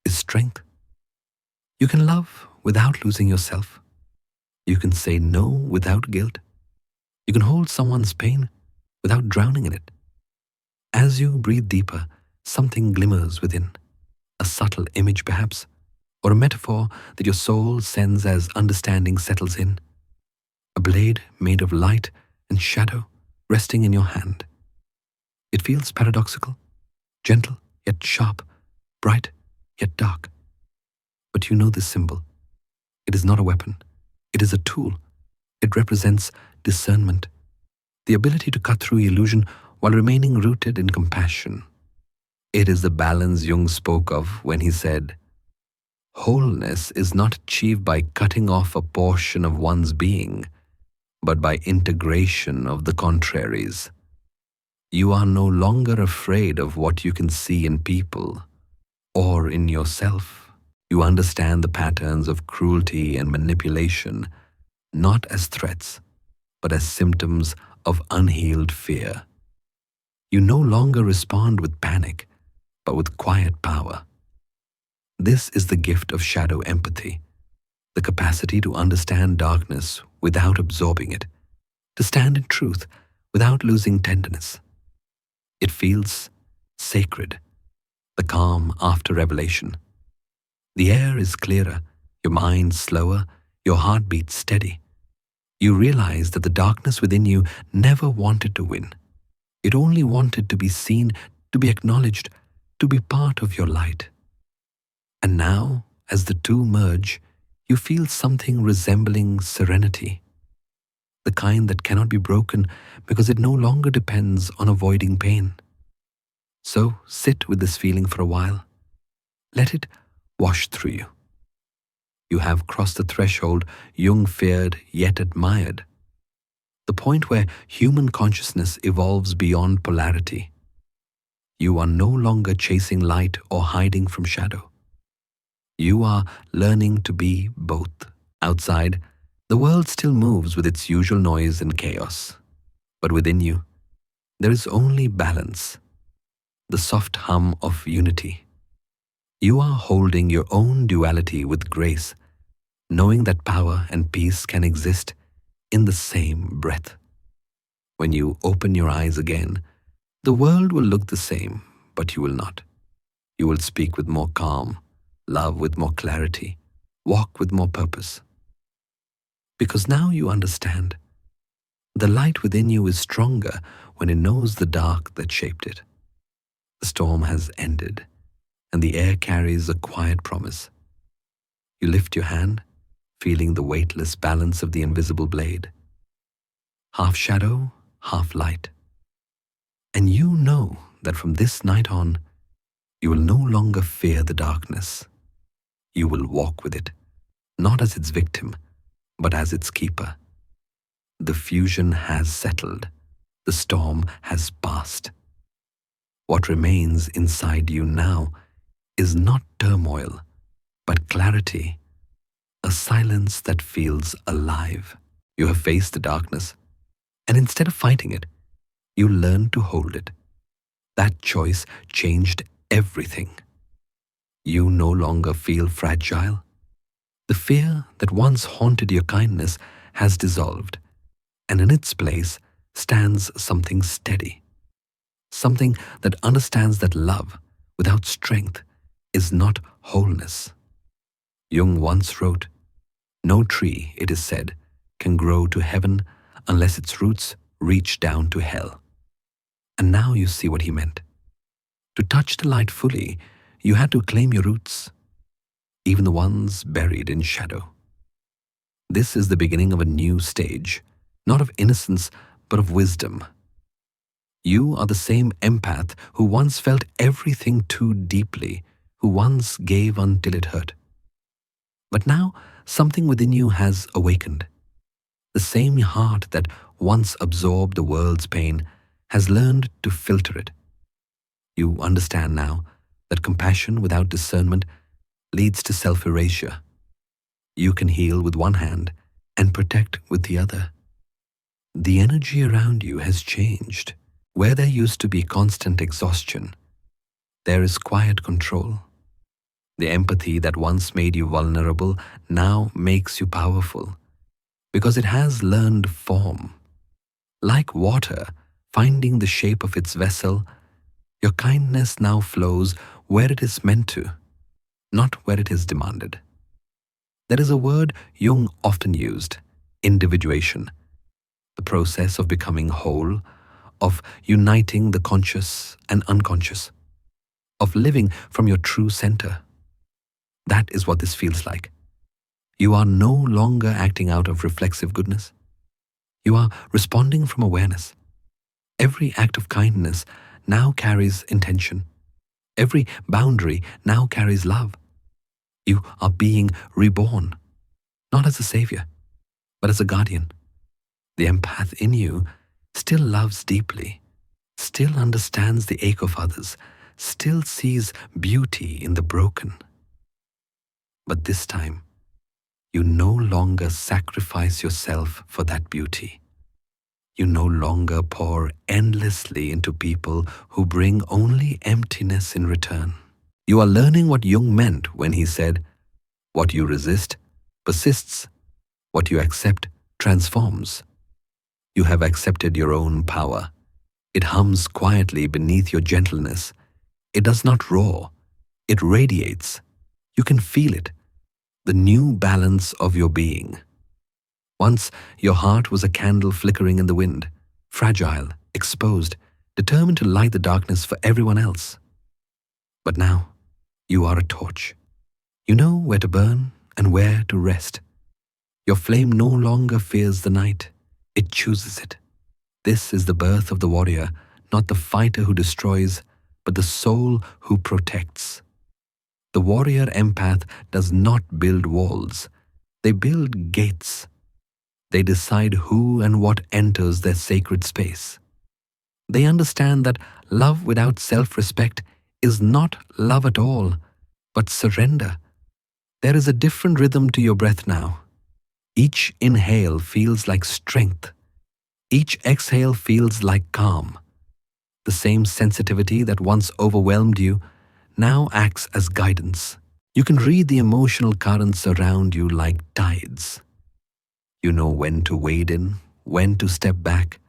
is strength. You can love without losing yourself. You can say no without guilt. You can hold someone's pain without drowning in it. As you breathe deeper, something glimmers within, a subtle image perhaps, or a metaphor that your soul sends as understanding settles in. A blade made of light and shadow resting in your hand. It feels paradoxical, gentle yet sharp, bright yet dark. But you know this symbol. It is not a weapon. It is a tool. It represents discernment, the ability to cut through illusion while remaining rooted in compassion. It is the balance Jung spoke of when he said, "Wholeness is not achieved by cutting off a portion of one's being, but by integration of the contraries." You are no longer afraid of what you can see in people or in yourself. You understand the patterns of cruelty and manipulation, not as threats, but as symptoms of unhealed fear. You no longer respond with panic, but with quiet power. This is the gift of shadow empathy, the capacity to understand darkness without absorbing it, to stand in truth without losing tenderness. It feels sacred, the calm after revelation. The air is clearer, your mind slower, your heartbeat steady. You realize that the darkness within you never wanted to win. It only wanted to be seen, to be acknowledged, to be part of your light. And now, as the two merge, you feel something resembling serenity, the kind that cannot be broken because it no longer depends on avoiding pain. So sit with this feeling for a while. Let it wash through you. You have crossed the threshold Jung feared yet admired, the point where human consciousness evolves beyond polarity. You are no longer chasing light or hiding from shadow. You are learning to be both. Outside, the world still moves with its usual noise and chaos. But within you, there is only balance, the soft hum of unity. You are holding your own duality with grace, knowing that power and peace can exist in the same breath. When you open your eyes again, the world will look the same, but you will not. You will speak with more calm, love with more clarity, walk with more purpose. Because now you understand. The light within you is stronger when it knows the dark that shaped it. The storm has ended, and the air carries a quiet promise. You lift your hand, feeling the weightless balance of the invisible blade. Half shadow, half light. And you know that from this night on, you will no longer fear the darkness. You will walk with it, not as its victim, but as its keeper. The fusion has settled. The storm has passed. What remains inside you now is not turmoil, but clarity, a silence that feels alive. You have faced the darkness, and instead of fighting it, you learn to hold it. That choice changed everything. You no longer feel fragile. The fear that once haunted your kindness has dissolved, and in its place stands something steady. Something that understands that love without strength is not wholeness. Jung once wrote, "No tree, it is said, can grow to heaven unless its roots reach down to hell." And now you see what he meant. To touch the light fully, you had to claim your roots, even the ones buried in shadow. This is the beginning of a new stage, not of innocence, but of wisdom. You are the same empath who once felt everything too deeply, who once gave until it hurt. But now something within you has awakened. The same heart that once absorbed the world's pain has learned to filter it. You understand now that compassion without discernment leads to self-erasure. You can heal with one hand and protect with the other. The energy around you has changed. Where there used to be constant exhaustion, there is quiet control. The empathy that once made you vulnerable now makes you powerful, because it has learned form. Like water finding the shape of its vessel, your kindness now flows where it is meant to, not where it is demanded. There is a word Jung often used, individuation, the process of becoming whole, of uniting the conscious and unconscious, of living from your true center. That is what this feels like. You are no longer acting out of reflexive goodness. You are responding from awareness. Every act of kindness now carries intention. Every boundary now carries love. You are being reborn, not as a savior, but as a guardian. The empath in you still loves deeply, still understands the ache of others, still sees beauty in the broken. But this time, you no longer sacrifice yourself for that beauty. You no longer pour endlessly into people who bring only emptiness in return. You are learning what Jung meant when he said, "What you resist persists, what you accept transforms." You have accepted your own power. It hums quietly beneath your gentleness. It does not roar. It radiates. You can feel it, the new balance of your being. Once your heart was a candle flickering in the wind, fragile, exposed, determined to light the darkness for everyone else. But now, you are a torch. You know where to burn and where to rest. Your flame no longer fears the night. It chooses it. This is the birth of the warrior, not the fighter who destroys, but the soul who protects. The warrior empath does not build walls. They build gates. They decide who and what enters their sacred space. They understand that love without self-respect is not love at all, but surrender. There is a different rhythm to your breath now. Each inhale feels like strength. Each exhale feels like calm. The same sensitivity that once overwhelmed you now acts as guidance. You can read the emotional currents around you like tides. You know when to wade in, when to step back,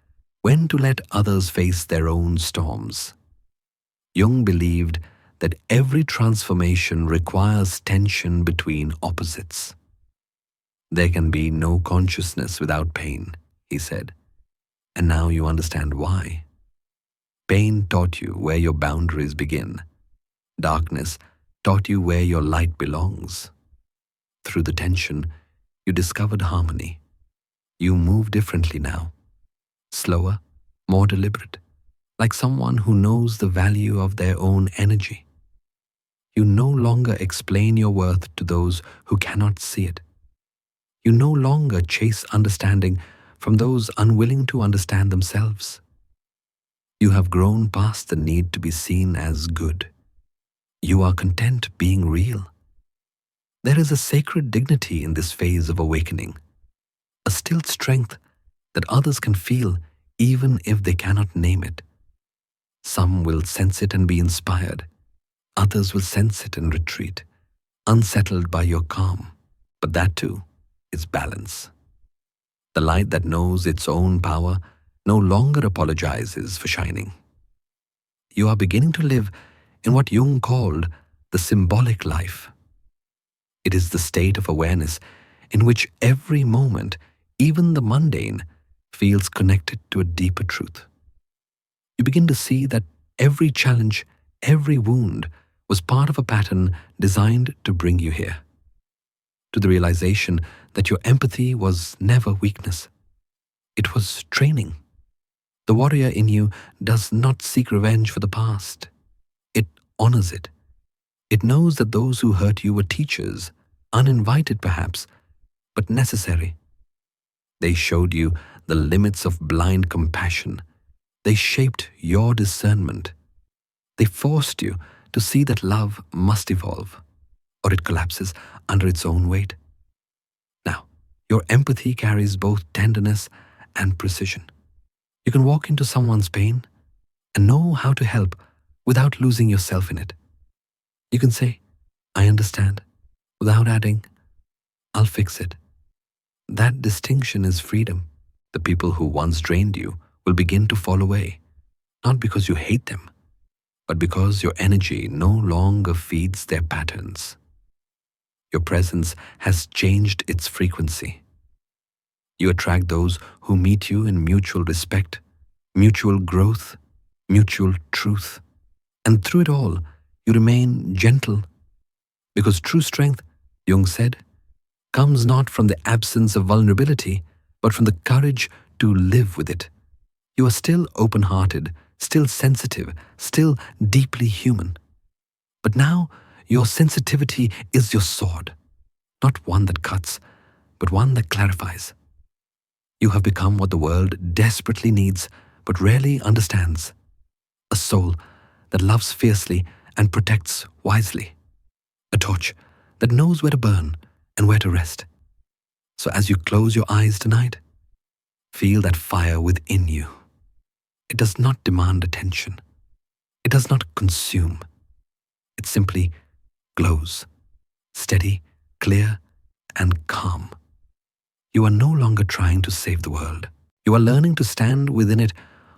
when to let others face their own storms. Jung believed that every transformation requires tension between opposites. There can be no consciousness without pain, he said, and now you understand why. Pain taught you where your boundaries begin. Darkness taught you where your light belongs. Through the tension, you discovered harmony. You move differently now, slower, more deliberate, like someone who knows the value of their own energy. You no longer explain your worth to those who cannot see it. You no longer chase understanding from those unwilling to understand themselves. You have grown past the need to be seen as good. You are content being real. There is a sacred dignity in this phase of awakening, a still strength that others can feel even if they cannot name it. Some will sense it and be inspired. Others will sense it and retreat, unsettled by your calm. But that too is balance. The light that knows its own power no longer apologizes for shining. You are beginning to live in what Jung called the symbolic life. It is the state of awareness in which every moment, even the mundane, feels connected to a deeper truth. You begin to see that every challenge, every wound was part of a pattern designed to bring you here. To the realization that your empathy was never weakness. It was training. The warrior in you does not seek revenge for the past. It honors it. It knows that those who hurt you were teachers, uninvited perhaps, but necessary. They showed you the limits of blind compassion. They shaped your discernment. They forced you to see that love must evolve, or it collapses under its own weight. Now, your empathy carries both tenderness and precision. You can walk into someone's pain and know how to help without losing yourself in it. You can say, I understand, without adding, I'll fix it. That distinction is freedom. The people who once drained you will begin to fall away, not because you hate them, but because your energy no longer feeds their patterns. Your presence has changed its frequency. You attract those who meet you in mutual respect, mutual growth, mutual truth. And through it all, you remain gentle. Because true strength, Jung said, comes not from the absence of vulnerability, but from the courage to live with it. You are still open-hearted, still sensitive, still deeply human. But now, your sensitivity is your sword, not one that cuts, but one that clarifies. You have become what the world desperately needs, but rarely understands. A soul that loves fiercely and protects wisely. A torch that knows where to burn and where to rest. So as you close your eyes tonight, feel that fire within you. It does not demand attention. It does not consume. It simply glows, steady, clear, and calm. You are no longer trying to save the world. You are learning to stand within it,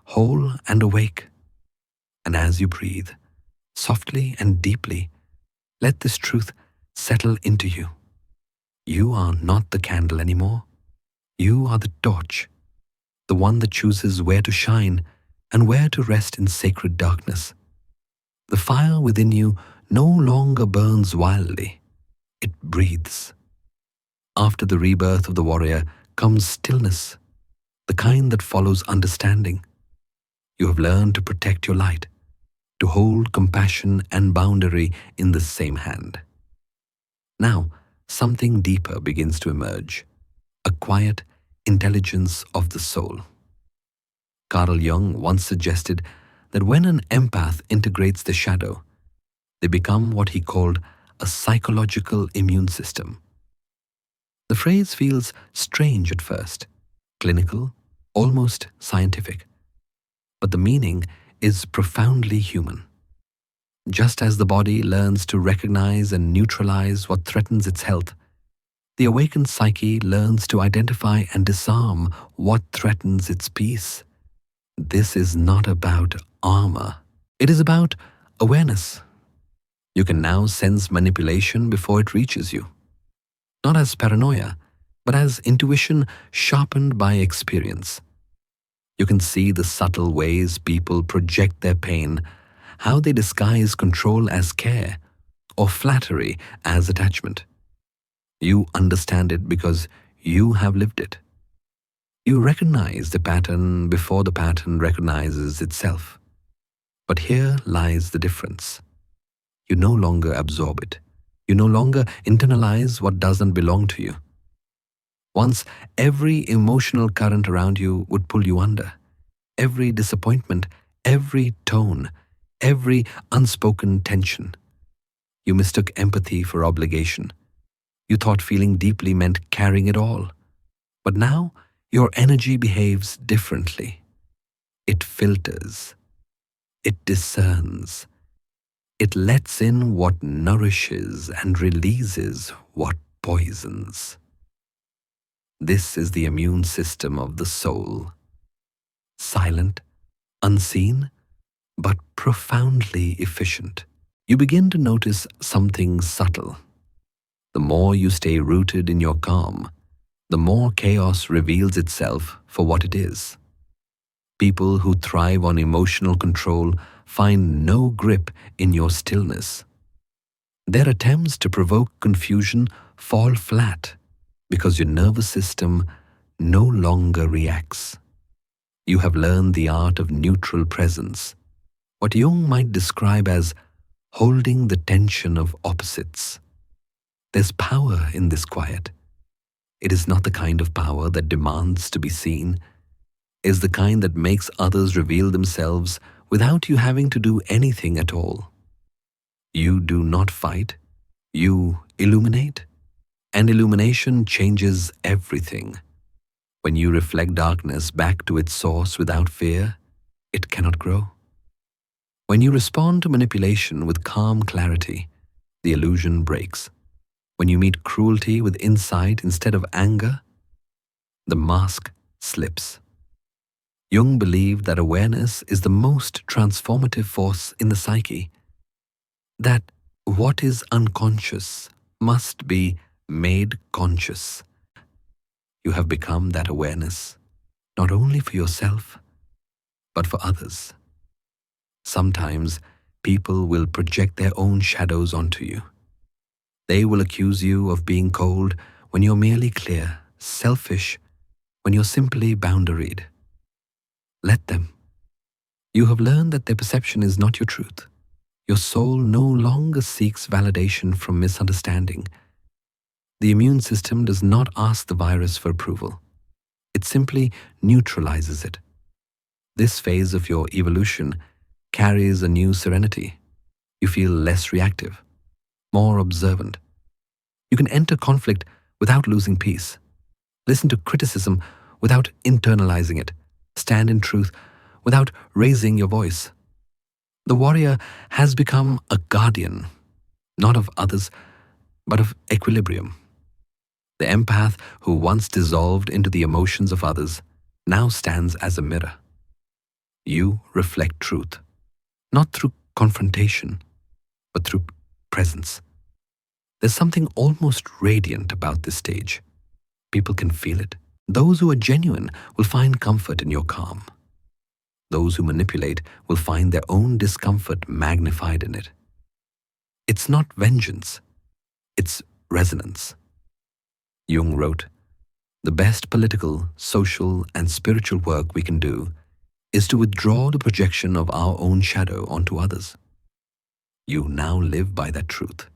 whole and awake. And as you breathe, softly and deeply, let this truth settle into you. You are not the candle anymore. You are the torch, the one that chooses where to shine and where to rest in sacred darkness. The fire within you no longer burns wildly. It breathes. After the rebirth of the warrior comes stillness. the kind that follows understanding. You have learned to protect your light, to hold compassion and boundary in the same hand. Now, something deeper begins to emerge, a quiet intelligence of the soul. Carl Jung once suggested that when an empath integrates the shadow, they become what he called a psychological immune system. The phrase feels strange at first, clinical, almost scientific, but the meaning is profoundly human. Just as the body learns to recognize and neutralize what threatens its health, the awakened psyche learns to identify and disarm what threatens its peace. This is not about armor. It is about awareness. You can now sense manipulation before it reaches you, not as paranoia, but as intuition sharpened by experience. You can see the subtle ways people project their pain, how they disguise control as care or flattery as attachment. You understand it because you have lived it. You recognize the pattern before the pattern recognizes itself. But here lies the difference. You no longer absorb it. You no longer internalize what doesn't belong to you. Once, every emotional current around you would pull you under. Every disappointment, every tone, every unspoken tension. You mistook empathy for obligation. You thought feeling deeply meant carrying it all. But now, your energy behaves differently. It filters. It discerns. It lets in what nourishes and releases what poisons. This is the immune system of the soul. Silent, unseen, but profoundly efficient. You begin to notice something subtle. The more you stay rooted in your calm, the more chaos reveals itself for what it is. People who thrive on emotional control find no grip in your stillness. Their attempts to provoke confusion fall flat because your nervous system no longer reacts. You have learned the art of neutral presence, what Jung might describe as holding the tension of opposites. There's power in this quiet. It is not the kind of power that demands to be seen. It is the kind that makes others reveal themselves without you having to do anything at all. You do not fight. You illuminate. And illumination changes everything. When you reflect darkness back to its source without fear, it cannot grow. When you respond to manipulation with calm clarity, the illusion breaks. When you meet cruelty with insight instead of anger, the mask slips. Jung believed that awareness is the most transformative force in the psyche, that what is unconscious must be made conscious. You have become that awareness, not only for yourself, but for others. Sometimes people will project their own shadows onto you. They will accuse you of being cold when you're merely clear, selfish when you're simply boundaried. Let them. You have learned that their perception is not your truth. Your soul no longer seeks validation from misunderstanding. The immune system does not ask the virus for approval. It simply neutralizes it. This phase of your evolution carries a new serenity. You feel less reactive, more observant. You can enter conflict without losing peace. Listen to criticism without internalizing it. Stand in truth without raising your voice. The warrior has become a guardian, not of others, but of equilibrium. The empath who once dissolved into the emotions of others now stands as a mirror. You reflect truth, not through confrontation, but through presence. There's something almost radiant about this stage. People can feel it. Those who are genuine will find comfort in your calm. Those who manipulate will find their own discomfort magnified in it. It's not vengeance, it's resonance. Jung wrote, The best political, social, and spiritual work we can do is to withdraw the projection of our own shadow onto others. You now live by that truth.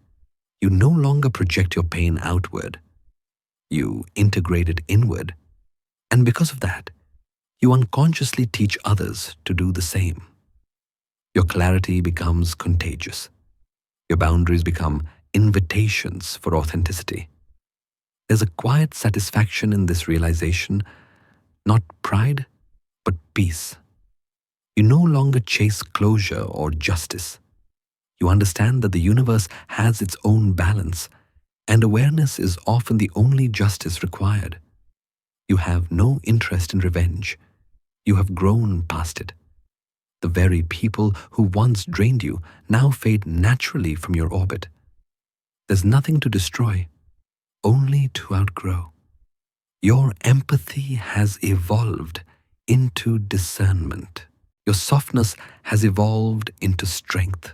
You no longer project your pain outward. You integrate it inward. And because of that, you unconsciously teach others to do the same. Your clarity becomes contagious. Your boundaries become invitations for authenticity. There's a quiet satisfaction in this realization, not pride, but peace. You no longer chase closure or justice. You understand that the universe has its own balance, and awareness is often the only justice required. You have no interest in revenge. You have grown past it. The very people who once drained you now fade naturally from your orbit. There's nothing to destroy, only to outgrow. Your empathy has evolved into discernment. Your softness has evolved into strength.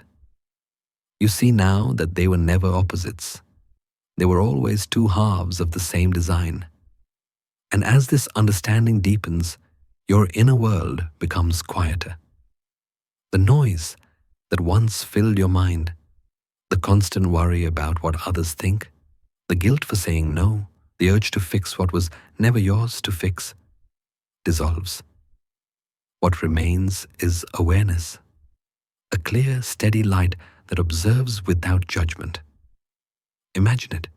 You see now that they were never opposites. They were always two halves of the same design. And as this understanding deepens, your inner world becomes quieter. The noise that once filled your mind, the constant worry about what others think, the guilt for saying no, the urge to fix what was never yours to fix, dissolves. What remains is awareness, a clear, steady light that observes without judgment. Imagine it,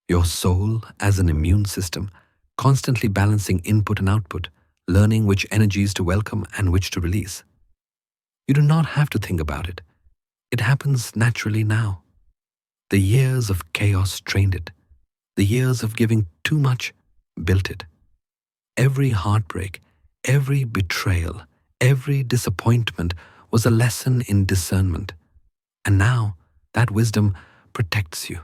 your soul as an immune system, constantly balancing input and output, learning which energies to welcome and which to release. You do not have to think about it. It happens naturally now. The years of chaos trained it. The years of giving too much built it. Every heartbreak, every betrayal, every disappointment was a lesson in discernment. And now that wisdom protects you,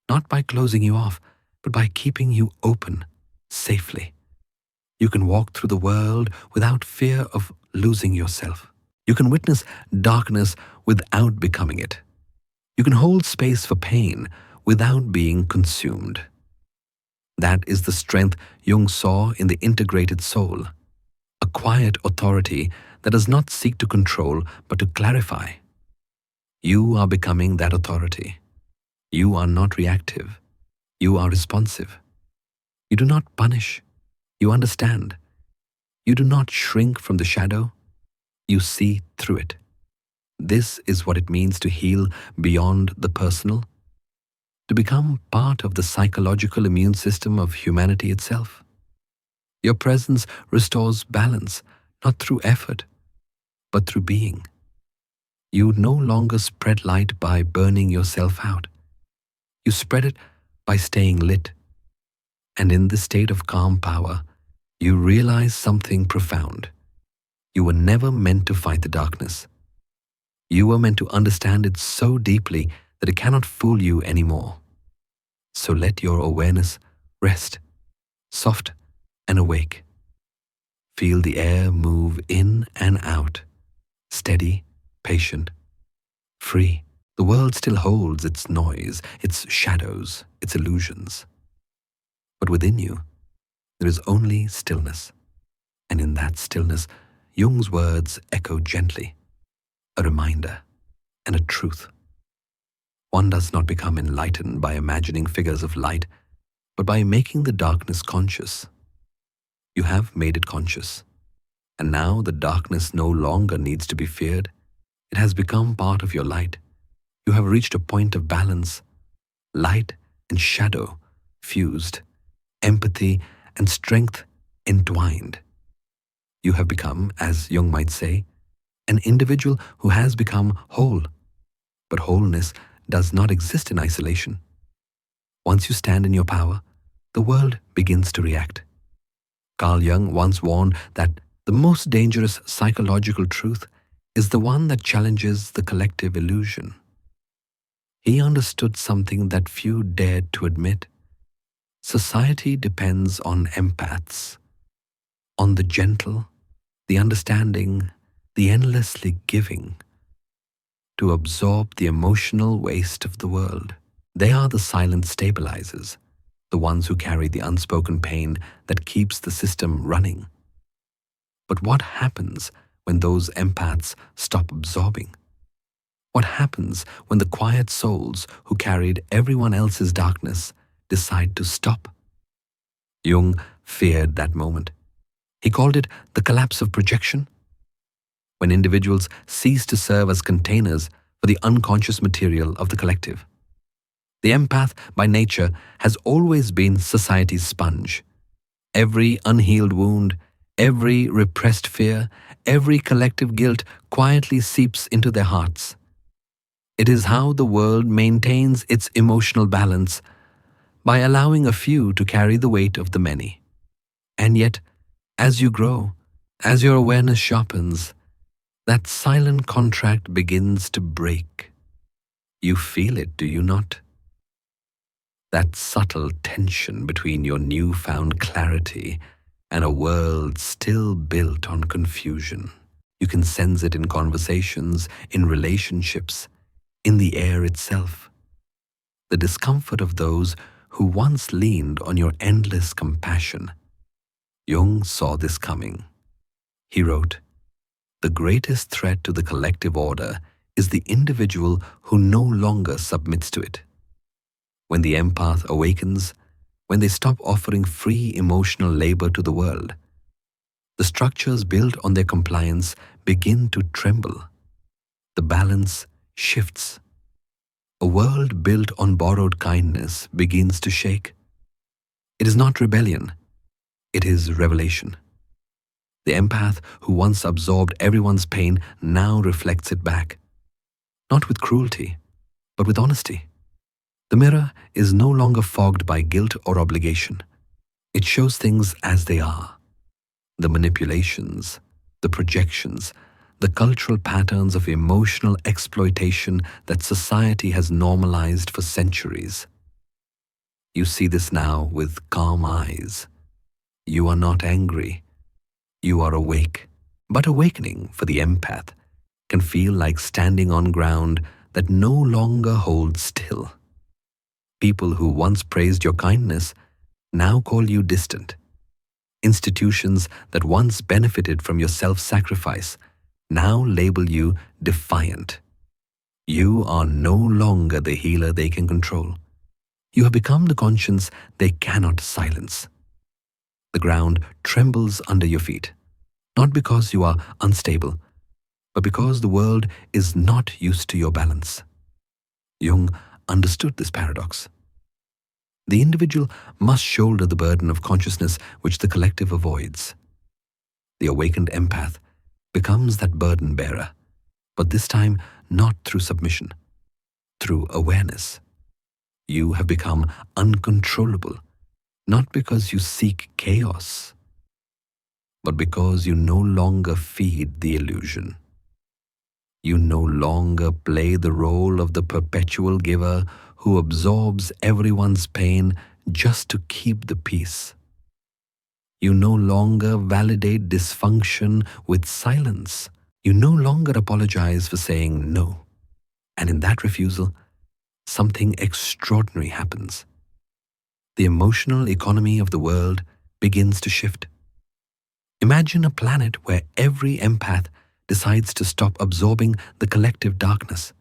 not by closing you off, but by keeping you open, safely. You can walk through the world without fear of losing yourself. You can witness darkness without becoming it. You can hold space for pain without being consumed. That is the strength Jung saw in the integrated soul, a quiet authority that does not seek to control but to clarify. You are becoming that authority. You are not reactive. You are responsive. You do not punish. You understand. You do not shrink from the shadow. You see through it. This is what it means to heal beyond the personal, to become part of the psychological immune system of humanity itself. Your presence restores balance, not through effort, but through being. You no longer spread light by burning yourself out. You spread it by staying lit. And in this state of calm power, you realize something profound. You were never meant to fight the darkness. You were meant to understand it so deeply that it cannot fool you anymore. So let your awareness rest, soft and awake. Feel the air move in and out, steady, patient, free. The world still holds its noise, its shadows, its illusions. But within you, there is only stillness. And in that stillness, Jung's words echo gently, a reminder and a truth. One does not become enlightened by imagining figures of light, but by making the darkness conscious. You have made it conscious, and now the darkness no longer needs to be feared. It has become part of your light. You have reached a point of balance, light and shadow fused, empathy and strength entwined. You have become, as Jung might say, an individual who has become whole. But wholeness does not exist in isolation. Once you stand in your power, the world begins to react. Carl Jung once warned that the most dangerous psychological truth is the one that challenges the collective illusion. He understood something that few dared to admit. Society depends on empaths, on the gentle, the understanding, the endlessly giving, to absorb the emotional waste of the world. They are the silent stabilizers, the ones who carry the unspoken pain that keeps the system running. But what happens when those empaths stop absorbing? What happens when the quiet souls who carried everyone else's darkness decide to stop? Jung feared that moment. He called it the collapse of projection. When individuals cease to serve as containers for the unconscious material of the collective. The empath, by nature, has always been society's sponge. Every unhealed wound, every repressed fear, every collective guilt quietly seeps into their hearts. It is how the world maintains its emotional balance, by allowing a few to carry the weight of the many. And yet, as you grow, as your awareness sharpens, that silent contract begins to break. You feel it, do you not? That subtle tension between your newfound clarity and a world still built on confusion. You can sense it in conversations, in relationships, in the air itself. The discomfort of those who once leaned on your endless compassion. Jung saw this coming. He wrote, "The greatest threat to the collective order is the individual who no longer submits to it." When the empath awakens, when they stop offering free emotional labor to the world, the structures built on their compliance begin to tremble. The balance shifts. A world built on borrowed kindness begins to shake. It is not rebellion, it is revelation. The empath who once absorbed everyone's pain now reflects it back, not with cruelty, but with honesty. The mirror is no longer fogged by guilt or obligation. It shows things as they are. The manipulations, the projections, the cultural patterns of emotional exploitation that society has normalized for centuries. You see this now with calm eyes. You are not angry. You are awake. But awakening for the empath can feel like standing on ground that no longer holds still. People who once praised your kindness now call you distant. Institutions that once benefited from your self-sacrifice now label you defiant. You are no longer the healer they can control. You have become the conscience they cannot silence. The ground trembles under your feet, not because you are unstable, but because the world is not used to your balance. Jung understood this paradox. The individual must shoulder the burden of consciousness which the collective avoids. The awakened empath becomes that burden bearer, but this time not through submission, through awareness. You have become uncontrollable, not because you seek chaos, but because you no longer feed the illusion. You no longer play the role of the perpetual giver who absorbs everyone's pain just to keep the peace. You no longer validate dysfunction with silence. You no longer apologize for saying no. And in that refusal, something extraordinary happens. The emotional economy of the world begins to shift. Imagine a planet where every empath decides to stop absorbing the collective darkness,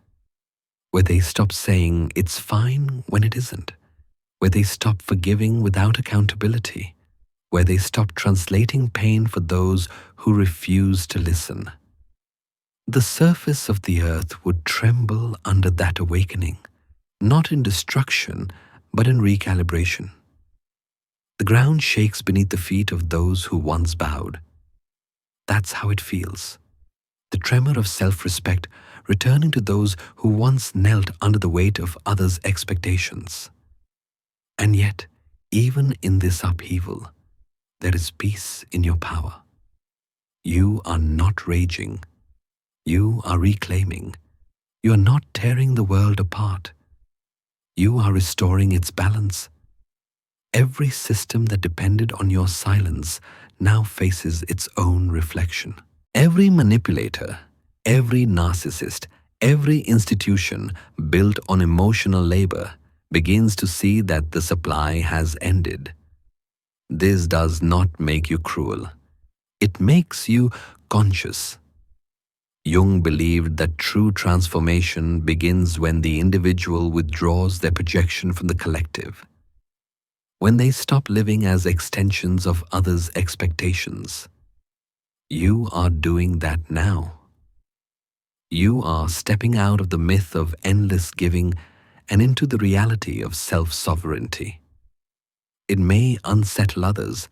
where they stop saying it's fine when it isn't, where they stop forgiving without accountability, where they stop translating pain for those who refuse to listen. The surface of the earth would tremble under that awakening, not in destruction, but in recalibration. The ground shakes beneath the feet of those who once bowed. That's how it feels. The tremor of self-respect returning to those who once knelt under the weight of others' expectations. And yet, even in this upheaval, there is peace in your power. You are not raging. You are reclaiming. You are not tearing the world apart. You are restoring its balance. Every system that depended on your silence now faces its own reflection. Every manipulator, every narcissist, every institution built on emotional labor begins to see that the supply has ended. This does not make you cruel. It makes you conscious. Jung believed that true transformation begins when the individual withdraws their projection from the collective, when they stop living as extensions of others' expectations. You are doing that now. You are stepping out of the myth of endless giving and into the reality of self-sovereignty. It may unsettle others,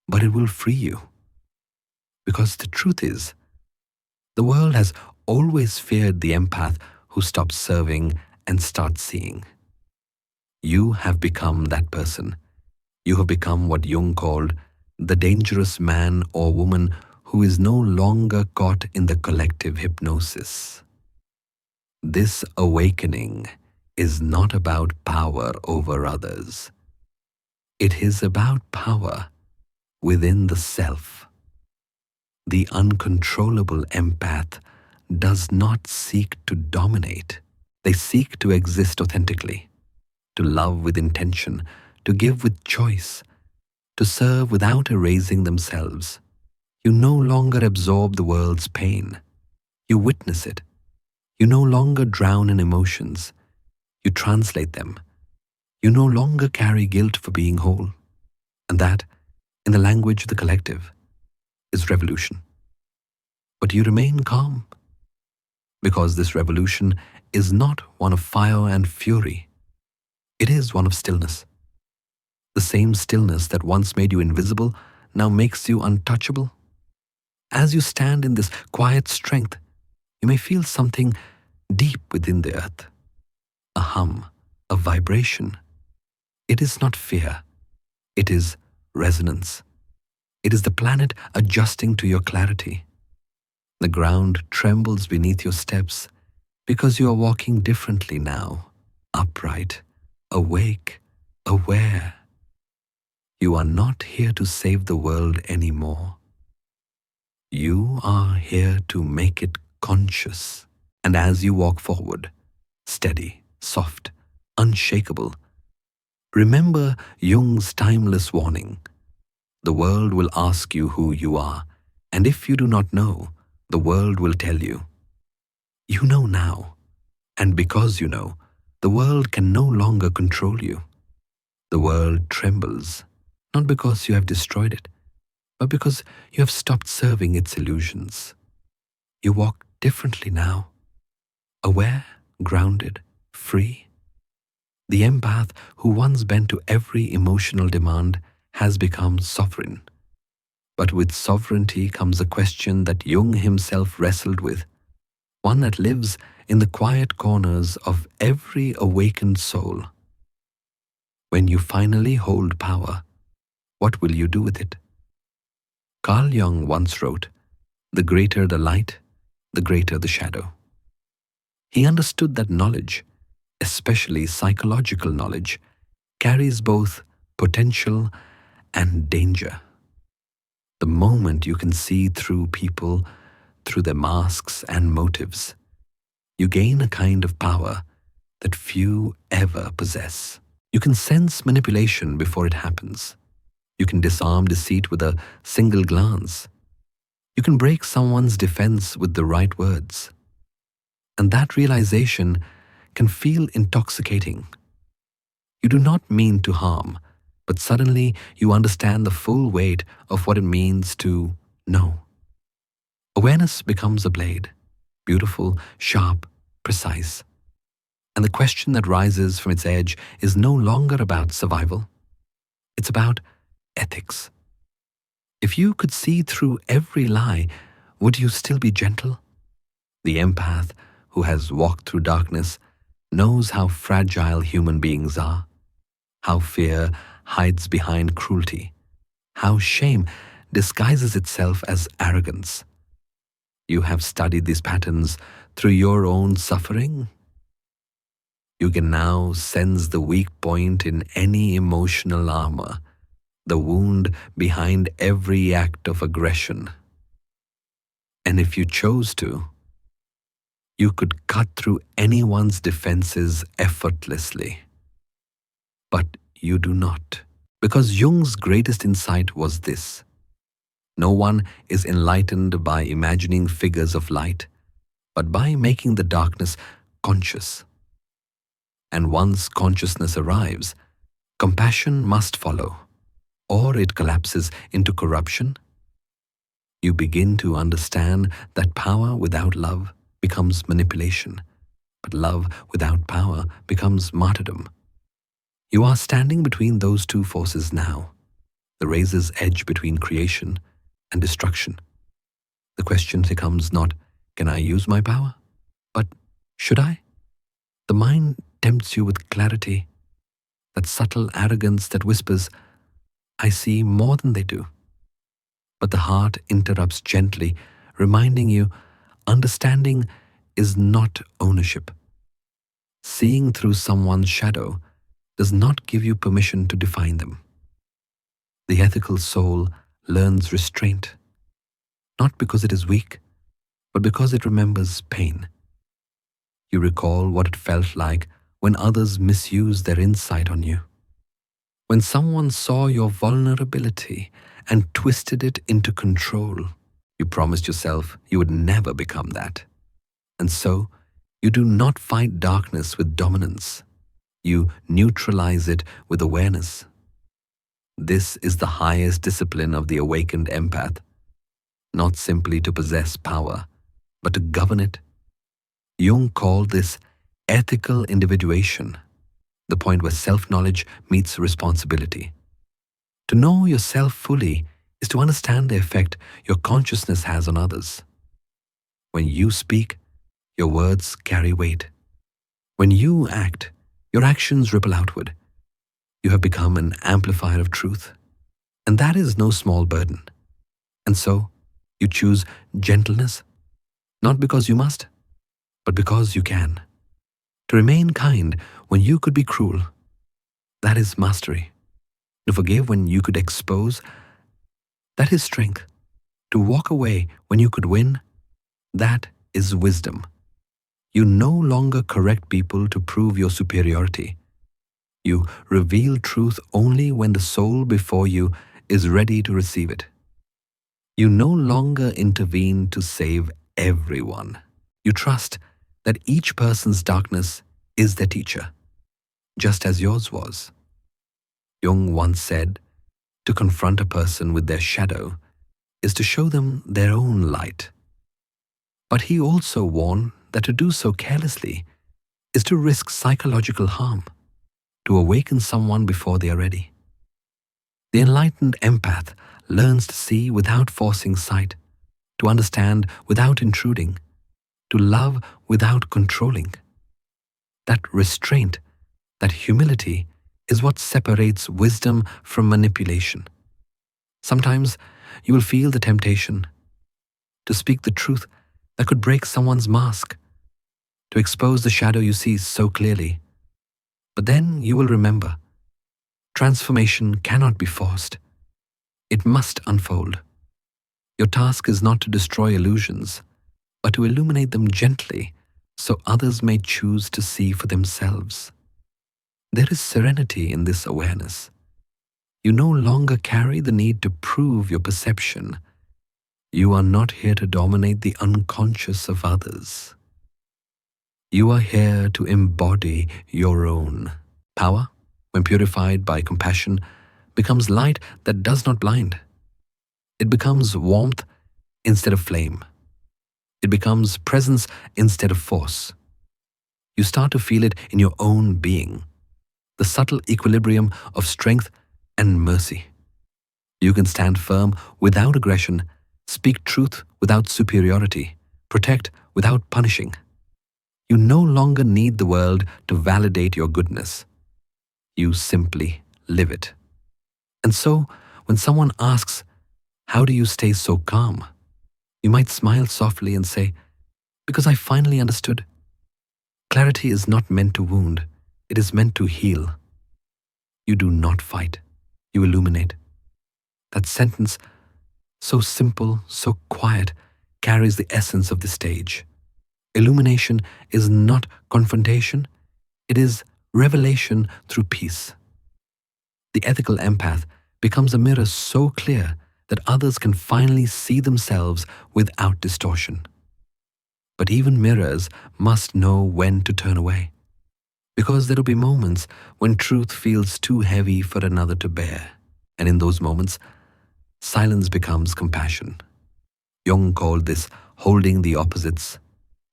but it will free you. Because the truth is, the world has always feared the empath who stops serving and starts seeing. You have become that person. You have become what Jung called the dangerous man or woman who is no longer caught in the collective hypnosis. This awakening is not about power over others. It is about power within the self. The uncontrollable empath does not seek to dominate. They seek to exist authentically, to love with intention, to give with choice, to serve without erasing themselves. You no longer absorb the world's pain. You witness it. You no longer drown in emotions. You translate them. You no longer carry guilt for being whole. And that, in the language of the collective, is revolution. But you remain calm, because this revolution is not one of fire and fury. It is one of stillness. The same stillness that once made you invisible now makes you untouchable. As you stand in this quiet strength, you may feel something deep within the earth, a hum, a vibration. It is not fear. It is resonance. It is the planet adjusting to your clarity. The ground trembles beneath your steps because you are walking differently now, upright, awake, aware. You are not here to save the world anymore. You are here to make it conscious. And as you walk forward, steady, soft, unshakable, remember Jung's timeless warning. The world will ask you who you are, and if you do not know, the world will tell you. You know now, and because you know, the world can no longer control you. The world trembles, not because you have destroyed it, but because you have stopped serving its illusions. You walk differently now, aware, grounded, free. The empath who once bent to every emotional demand has become sovereign. But with sovereignty comes a question that Jung himself wrestled with, one that lives in the quiet corners of every awakened soul. When you finally hold power, what will you do with it? Carl Jung once wrote, "The greater the light, the greater the shadow." He understood that knowledge, especially psychological knowledge, carries both potential and danger. The moment you can see through people, through their masks and motives, you gain a kind of power that few ever possess. You can sense manipulation before it happens. You can disarm deceit with a single glance. You can break someone's defense with the right words. And that realization can feel intoxicating. You do not mean to harm, but suddenly you understand the full weight of what it means to know. Awareness becomes a blade, beautiful, sharp, precise. And the question that rises from its edge is no longer about survival. It's about ethics. If you could see through every lie, would you still be gentle? The empath who has walked through darkness knows how fragile human beings are, how fear hides behind cruelty, how shame disguises itself as arrogance. You have studied these patterns through your own suffering. You can now sense the weak point in any emotional armor, the wound behind every act of aggression. And if you chose to, you could cut through anyone's defenses effortlessly. But you do not. Because Jung's greatest insight was this: no one is enlightened by imagining figures of light, but by making the darkness conscious. And once consciousness arrives, compassion must follow, or it collapses into corruption. You begin to understand that power without love becomes manipulation, but love without power becomes martyrdom. You are standing between those two forces now, the razor's edge between creation and destruction. The question becomes not, can I use my power? But should I? The mind tempts you with clarity, that subtle arrogance that whispers, I see more than they do. But the heart interrupts gently, reminding you, understanding is not ownership. Seeing through someone's shadow does not give you permission to define them. The ethical soul learns restraint, not because it is weak, but because it remembers pain. You recall what it felt like when others misused their insight on you. When someone saw your vulnerability and twisted it into control, you promised yourself you would never become that. And so, you do not fight darkness with dominance. You neutralize it with awareness. This is the highest discipline of the awakened empath, not simply to possess power, but to govern it. Jung called this ethical individuation, the point where self-knowledge meets responsibility. To know yourself fully is to understand the effect your consciousness has on others. When you speak, your words carry weight. When you act, your actions ripple outward. You have become an amplifier of truth, and that is no small burden. And so, you choose gentleness, not because you must, but because you can. To remain kind when you could be cruel, that is mastery. To forgive when you could expose, that is strength. To walk away when you could win, that is wisdom. You no longer correct people to prove your superiority. You reveal truth only when the soul before you is ready to receive it. You no longer intervene to save everyone. You trust that each person's darkness is their teacher, just as yours was. Jung once said, to confront a person with their shadow is to show them their own light. But he also warned that to do so carelessly is to risk psychological harm, to awaken someone before they are ready. The enlightened empath learns to see without forcing sight, to understand without intruding, to love without controlling. That restraint, that humility, is what separates wisdom from manipulation. Sometimes you will feel the temptation to speak the truth that could break someone's mask, to expose the shadow you see so clearly. But then you will remember, transformation cannot be forced. It must unfold. Your task is not to destroy illusions, but to illuminate them gently so others may choose to see for themselves. There is serenity in this awareness. You no longer carry the need to prove your perception. You are not here to dominate the unconscious of others. You are here to embody your own. Power, when purified by compassion, becomes light that does not blind. It becomes warmth instead of flame. It becomes presence instead of force. You start to feel it in your own being, the subtle equilibrium of strength and mercy. You can stand firm without aggression, speak truth without superiority, protect without punishing. You no longer need the world to validate your goodness. You simply live it. And so, when someone asks, how do you stay so calm? You might smile softly and say, because I finally understood. Clarity is not meant to wound. It is meant to heal. You do not fight. You illuminate. That sentence, so simple, so quiet, carries the essence of the stage. Illumination is not confrontation. It is revelation through peace. The ethical empath becomes a mirror so clear that others can finally see themselves without distortion. But even mirrors must know when to turn away, because there will be moments when truth feels too heavy for another to bear. And in those moments, silence becomes compassion. Jung called this holding the opposites,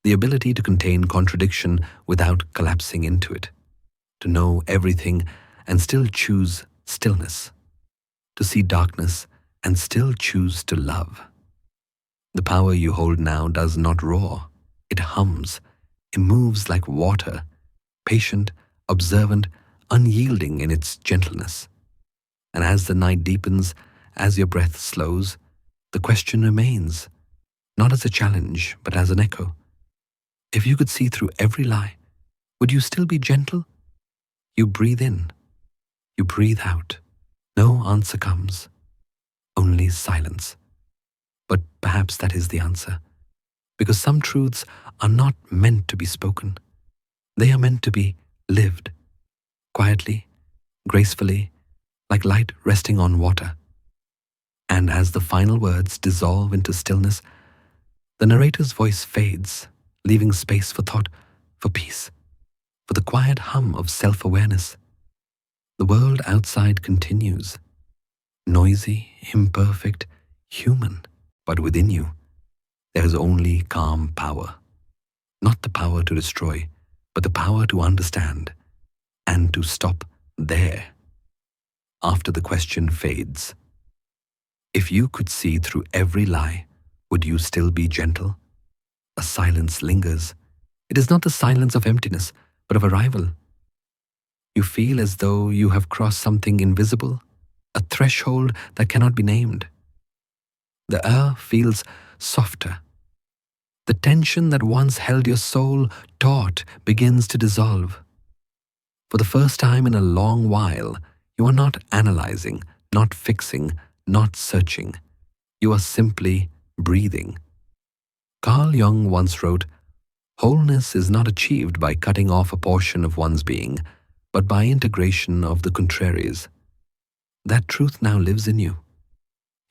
the ability to contain contradiction without collapsing into it, to know everything and still choose stillness, to see darkness and still choose to love. The power you hold now does not roar, it hums, it moves like water, patient, observant, unyielding in its gentleness. And as the night deepens, as your breath slows, the question remains, not as a challenge, but as an echo. If you could see through every lie, would you still be gentle? You breathe in, you breathe out. No answer comes, only silence. But perhaps that is the answer, because some truths are not meant to be spoken. They are meant to be lived, quietly, gracefully, like light resting on water. And as the final words dissolve into stillness, the narrator's voice fades, leaving space for thought, for peace, for the quiet hum of self-awareness. The world outside continues, noisy, imperfect, human, but within you, there is only calm power. Not the power to destroy, but the power to understand and to stop there. After the question fades, if you could see through every lie, would you still be gentle? A silence lingers. It is not the silence of emptiness, but of arrival. You feel as though you have crossed something invisible, a threshold that cannot be named. The air feels softer. The tension that once held your soul taut begins to dissolve. For the first time in a long while, you are not analyzing, not fixing, not searching. You are simply breathing. Carl Jung once wrote, "Wholeness is not achieved by cutting off a portion of one's being, but by integration of the contraries." That truth now lives in you.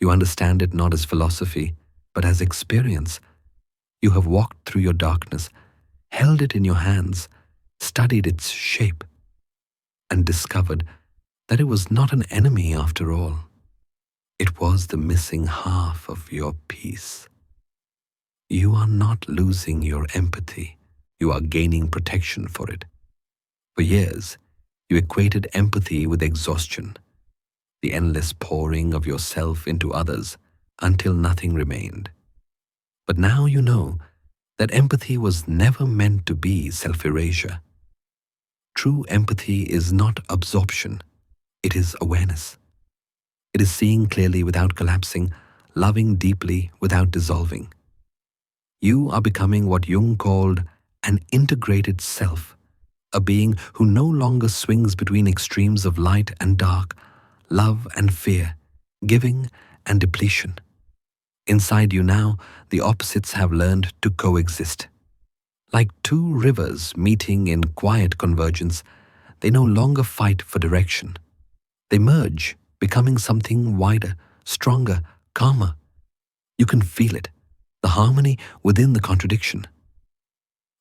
You understand it not as philosophy, but as experience. You have walked through your darkness, held it in your hands, studied its shape, and discovered that it was not an enemy after all. It was the missing half of your peace. You are not losing your empathy. You are gaining protection for it. For years, you equated empathy with exhaustion, the endless pouring of yourself into others until nothing remained. But now you know that empathy was never meant to be self-erasure. True empathy is not absorption, it is awareness. It is seeing clearly without collapsing, loving deeply without dissolving. You are becoming what Jung called an integrated self, a being who no longer swings between extremes of light and dark, love and fear, giving and depletion. Inside you now, the opposites have learned to coexist. Like two rivers meeting in quiet convergence, they no longer fight for direction. They merge, becoming something wider, stronger, calmer. You can feel it, the harmony within the contradiction.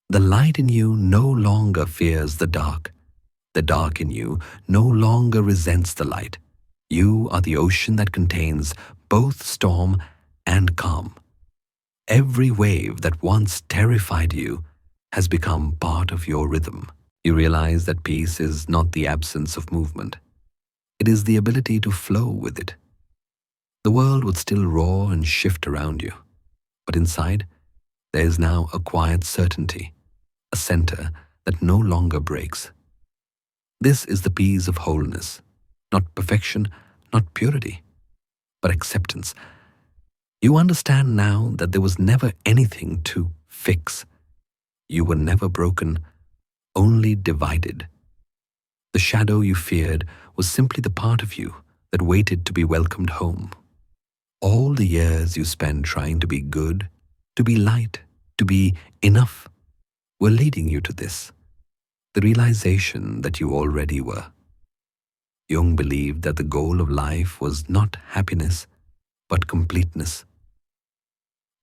The light in you no longer fears the dark. The dark in you no longer resents the light. You are the ocean that contains both storm and calm. Every wave that once terrified you has become part of your rhythm. You realize that peace is not the absence of movement. It is the ability to flow with it. The world would still roar and shift around you, but inside, there is now a quiet certainty, a center that no longer breaks. This is the peace of wholeness, not perfection, not purity, but acceptance. You understand now that there was never anything to fix. You were never broken, only divided. The shadow you feared was simply the part of you that waited to be welcomed home. All the years you spent trying to be good, to be light, to be enough, were leading you to this, the realization that you already were. Jung believed that the goal of life was not happiness, but completeness.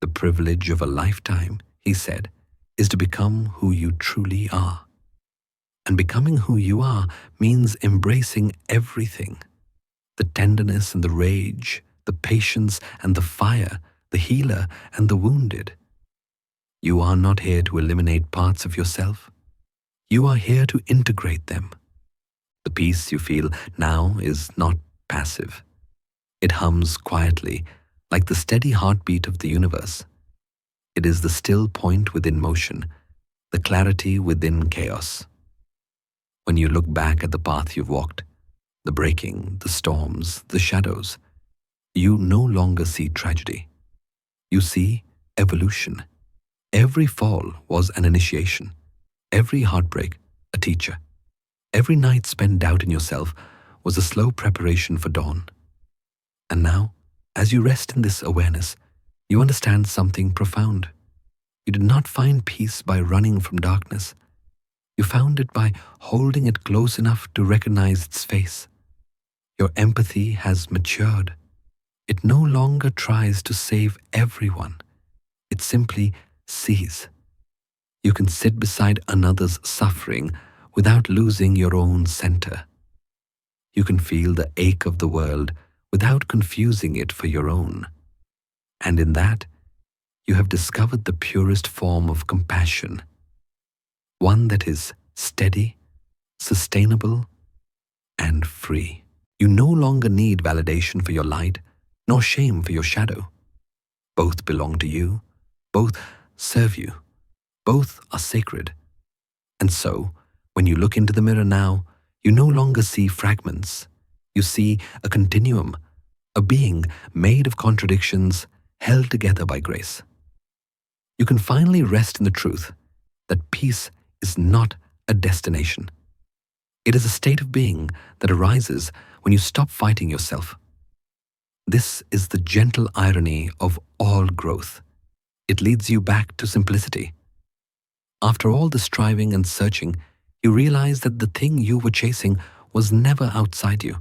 The privilege of a lifetime, he said, is to become who you truly are. And becoming who you are means embracing everything: the tenderness and the rage, the patience and the fire, the healer and the wounded. You are not here to eliminate parts of yourself. You are here to integrate them. The peace you feel now is not passive. It hums quietly, like the steady heartbeat of the universe. It is the still point within motion, the clarity within chaos. When you look back at the path you've walked, the breaking, the storms, the shadows, you no longer see tragedy. You see evolution. Every fall was an initiation. Every heartbreak, a teacher. Every night spent doubting yourself was a slow preparation for dawn. And now, as you rest in this awareness, you understand something profound. You did not find peace by running from darkness. You found it by holding it close enough to recognize its face. Your empathy has matured. It no longer tries to save everyone. It simply sees. You can sit beside another's suffering without losing your own center. You can feel the ache of the world without confusing it for your own. And in that, you have discovered the purest form of compassion, one that is steady, sustainable, and free. You no longer need validation for your light, nor shame for your shadow. Both belong to you, both serve you, both are sacred. And so, when you look into the mirror now, you no longer see fragments. You see a continuum, a being made of contradictions, held together by grace. You can finally rest in the truth that peace is not a destination. It is a state of being that arises when you stop fighting yourself. This is the gentle irony of all growth. It leads you back to simplicity. After all the striving and searching, you realize that the thing you were chasing was never outside you.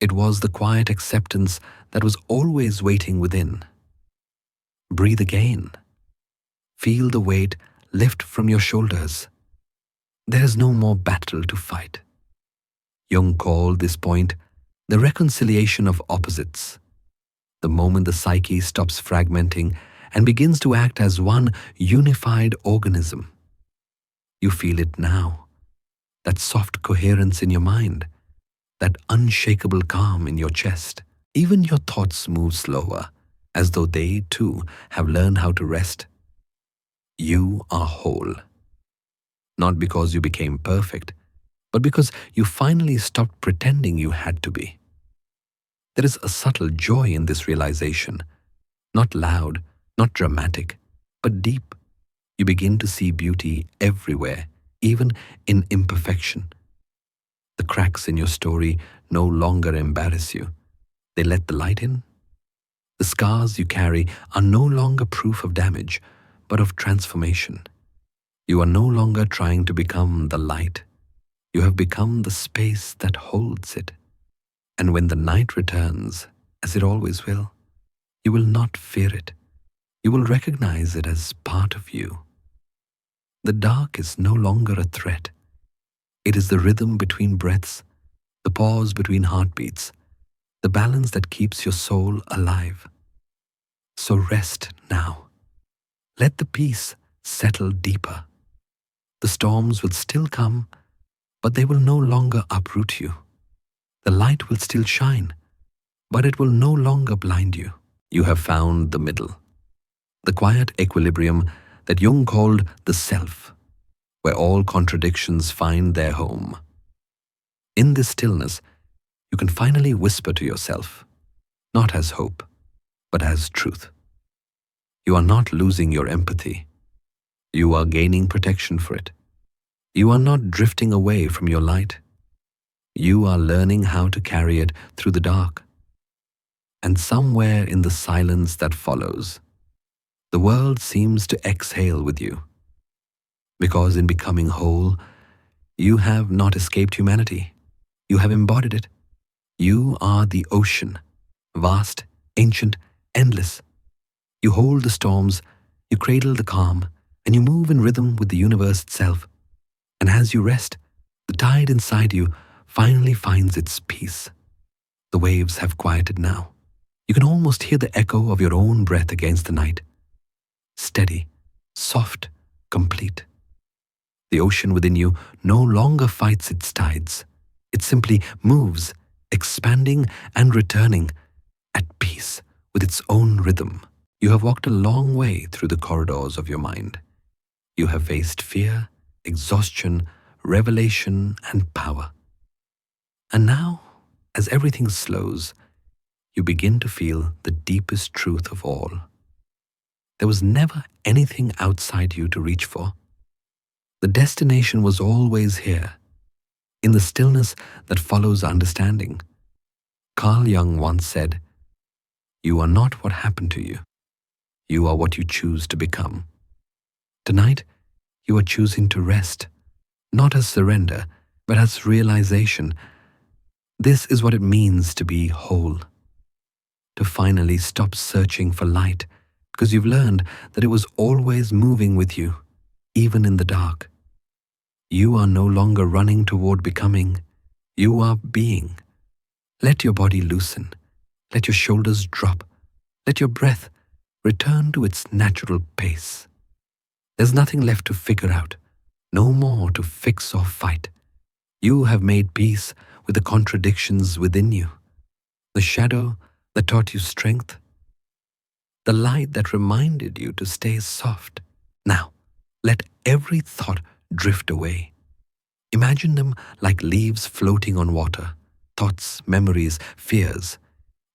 It was the quiet acceptance that was always waiting within. Breathe again. Feel the weight lift from your shoulders. There is no more battle to fight. Jung called this point the reconciliation of opposites. The moment the psyche stops fragmenting and begins to act as one unified organism. You feel it now, that soft coherence in your mind, that unshakable calm in your chest. Even your thoughts move slower, as though they too have learned how to rest. You are whole. Not because you became perfect, but because you finally stopped pretending you had to be. There is a subtle joy in this realization, not loud, not dramatic, but deep. You begin to see beauty everywhere, even in imperfection. The cracks in your story no longer embarrass you. They let the light in. The scars you carry are no longer proof of damage, but of transformation. You are no longer trying to become the light. You have become the space that holds it. And when the night returns, as it always will, you will not fear it. You will recognize it as part of you. The dark is no longer a threat. It is the rhythm between breaths, the pause between heartbeats, the balance that keeps your soul alive. So rest now. Let the peace settle deeper. The storms will still come, but they will no longer uproot you. The light will still shine, but it will no longer blind you. You have found the middle, the quiet equilibrium that Jung called the self, where all contradictions find their home. In this stillness, you can finally whisper to yourself, not as hope, but as truth. You are not losing your empathy. You are gaining protection for it. You are not drifting away from your light. You are learning how to carry it through the dark. And somewhere in the silence that follows, the world seems to exhale with you. Because in becoming whole, you have not escaped humanity. You have embodied it. You are the ocean, vast, ancient, endless. You hold the storms, you cradle the calm, and you move in rhythm with the universe itself. And as you rest, the tide inside you finally finds its peace. The waves have quieted now. You can almost hear the echo of your own breath against the night. Steady, soft, complete. The ocean within you no longer fights its tides. It simply moves, expanding and returning, at peace with its own rhythm. You have walked a long way through the corridors of your mind. You have faced fear, exhaustion, revelation, and power. And now, as everything slows, you begin to feel the deepest truth of all. There was never anything outside you to reach for. The destination was always here, in the stillness that follows understanding. Carl Jung once said, "You are not what happened to you. You are what you choose to become." Tonight, you are choosing to rest, not as surrender, but as realization. This is what it means to be whole. To finally stop searching for light, because you've learned that it was always moving with you, even in the dark. You are no longer running toward becoming. You are being. Let your body loosen. Let your shoulders drop. Let your breath return to its natural pace. There's nothing left to figure out, no more to fix or fight. You have made peace with the contradictions within you, the shadow that taught you strength, the light that reminded you to stay soft. Now, let every thought drift away. Imagine them like leaves floating on water, thoughts, memories, fears,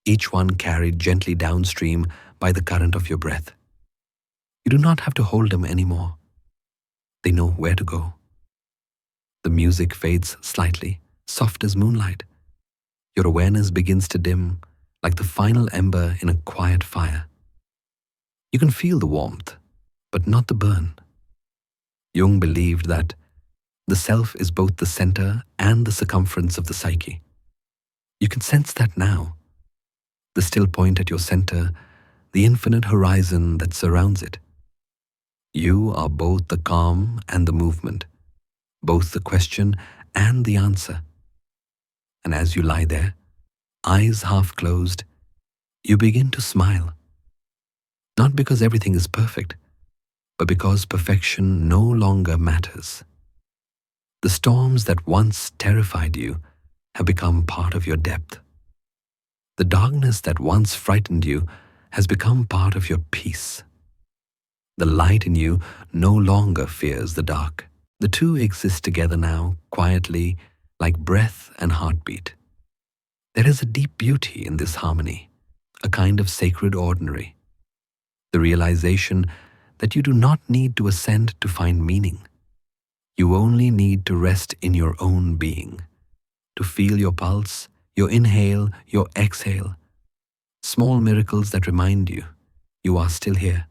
each one carried gently downstream by the current of your breath. You do not have to hold them anymore. They know where to go. The music fades slightly, soft as moonlight. Your awareness begins to dim, like the final ember in a quiet fire. You can feel the warmth, but not the burn. Jung believed that the self is both the center and the circumference of the psyche. You can sense that now. The still point at your center, the infinite horizon that surrounds it. You are both the calm and the movement, both the question and the answer. And as you lie there, eyes half closed, you begin to smile. Not because everything is perfect, but because perfection no longer matters. The storms that once terrified you have become part of your depth. The darkness that once frightened you has become part of your peace. The light in you no longer fears the dark. The two exist together now, quietly, like breath and heartbeat. There is a deep beauty in this harmony, a kind of sacred ordinary. The realization that you do not need to ascend to find meaning. You only need to rest in your own being, to feel your pulse, your inhale, your exhale. Small miracles that remind you are still here.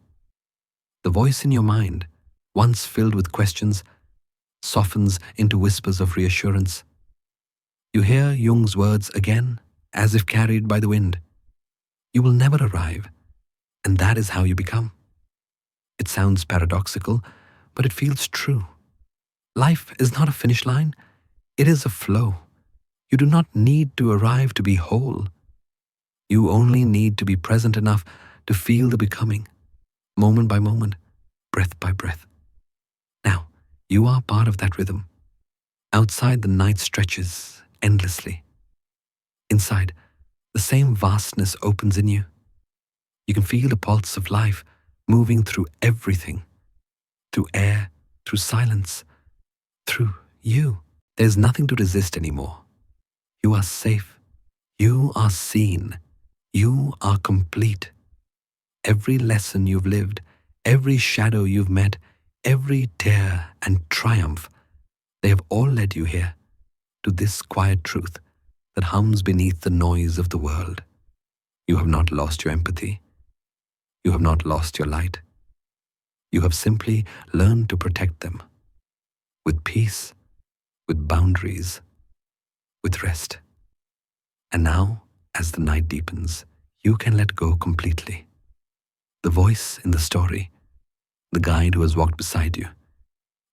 The voice in your mind, once filled with questions, softens into whispers of reassurance. You hear Jung's words again, as if carried by the wind. You will never arrive, and that is how you become. It sounds paradoxical, but it feels true. Life is not a finish line, it is a flow. You do not need to arrive to be whole. You only need to be present enough to feel the becoming, moment by moment, breath by breath. Now, you are part of that rhythm. Outside, the night stretches endlessly. Inside, the same vastness opens in you. You can feel the pulse of life moving through everything, through air, through silence, through you. There's nothing to resist anymore. You are safe. You are seen. You are complete. Every lesson you've lived, every shadow you've met, every tear and triumph, they have all led you here, to this quiet truth that hums beneath the noise of the world. You have not lost your empathy. You have not lost your light. You have simply learned to protect them, with peace, with boundaries, with rest. And now, as the night deepens, you can let go completely. The voice in the story, the guide who has walked beside you,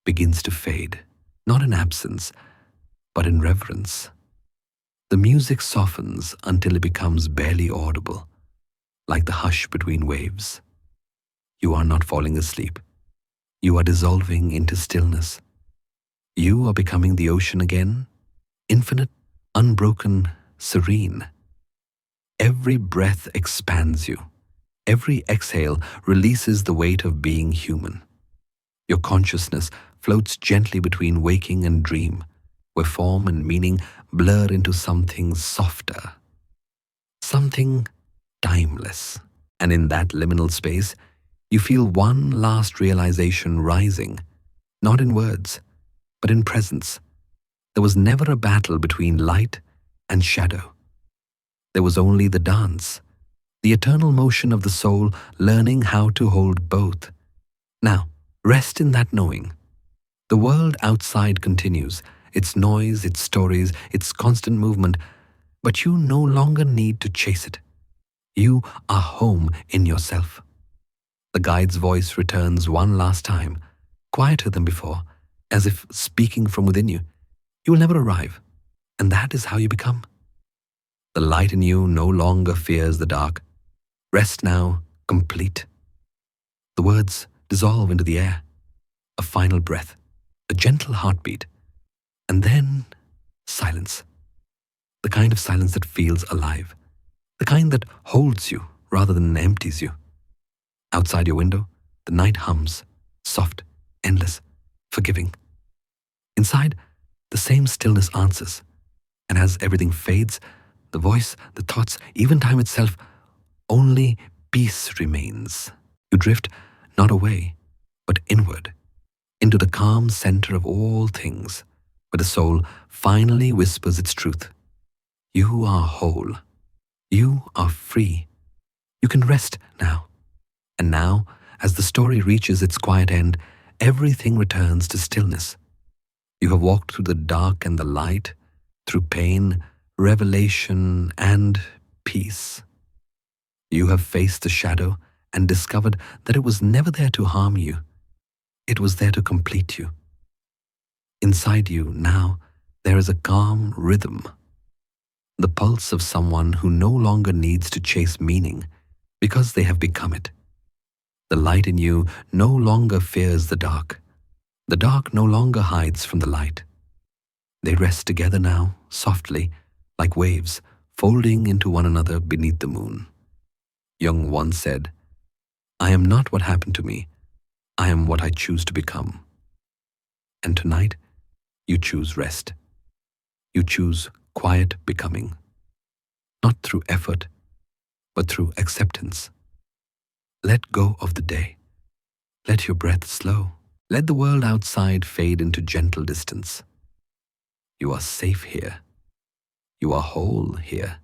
begins to fade, not in absence, but in reverence. The music softens until it becomes barely audible, like the hush between waves. You are not falling asleep. You are dissolving into stillness. You are becoming the ocean again, infinite, unbroken, serene. Every breath expands you. Every exhale releases the weight of being human. Your consciousness floats gently between waking and dream, where form and meaning blur into something softer, something timeless. And in that liminal space, you feel one last realization rising, not in words, but in presence. There was never a battle between light and shadow. There was only the dance, the eternal motion of the soul learning how to hold both. Now, rest in that knowing. The world outside continues, its noise, its stories, its constant movement, but you no longer need to chase it. You are home in yourself. The guide's voice returns one last time, quieter than before, as if speaking from within you. You will never arrive, and that is how you become. The light in you no longer fears the dark. Rest now, complete. The words dissolve into the air. A final breath, a gentle heartbeat, and then silence. The kind of silence that feels alive. The kind that holds you rather than empties you. Outside your window, the night hums, soft, endless, forgiving. Inside, the same stillness answers, and as everything fades, the voice, the thoughts, even time itself, only peace remains. You drift not away, but inward, into the calm center of all things, where the soul finally whispers its truth. You are whole. You are free. You can rest now. And now, as the story reaches its quiet end, everything returns to stillness. You have walked through the dark and the light, through pain, revelation, and peace. You have faced the shadow and discovered that it was never there to harm you. It was there to complete you. Inside you now, there is a calm rhythm, the pulse of someone who no longer needs to chase meaning because they have become it. The light in you no longer fears the dark. The dark no longer hides from the light. They rest together now, softly, like waves, folding into one another beneath the moon. Jung once said, "I am not what happened to me. I am what I choose to become." And tonight, you choose rest. You choose quiet becoming. Not through effort, but through acceptance. Let go of the day. Let your breath slow. Let the world outside fade into gentle distance. You are safe here. You are whole here.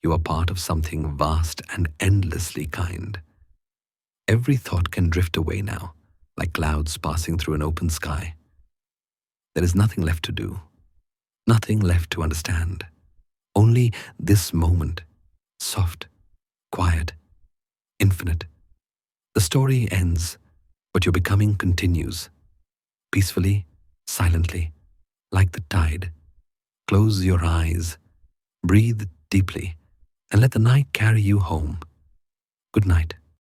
You are part of something vast and endlessly kind. Every thought can drift away now, like clouds passing through an open sky. There is nothing left to do, nothing left to understand. Only this moment, soft, quiet, infinite. The story ends, but your becoming continues, peacefully, silently, like the tide. Close your eyes, breathe deeply, and let the night carry you home. Good night.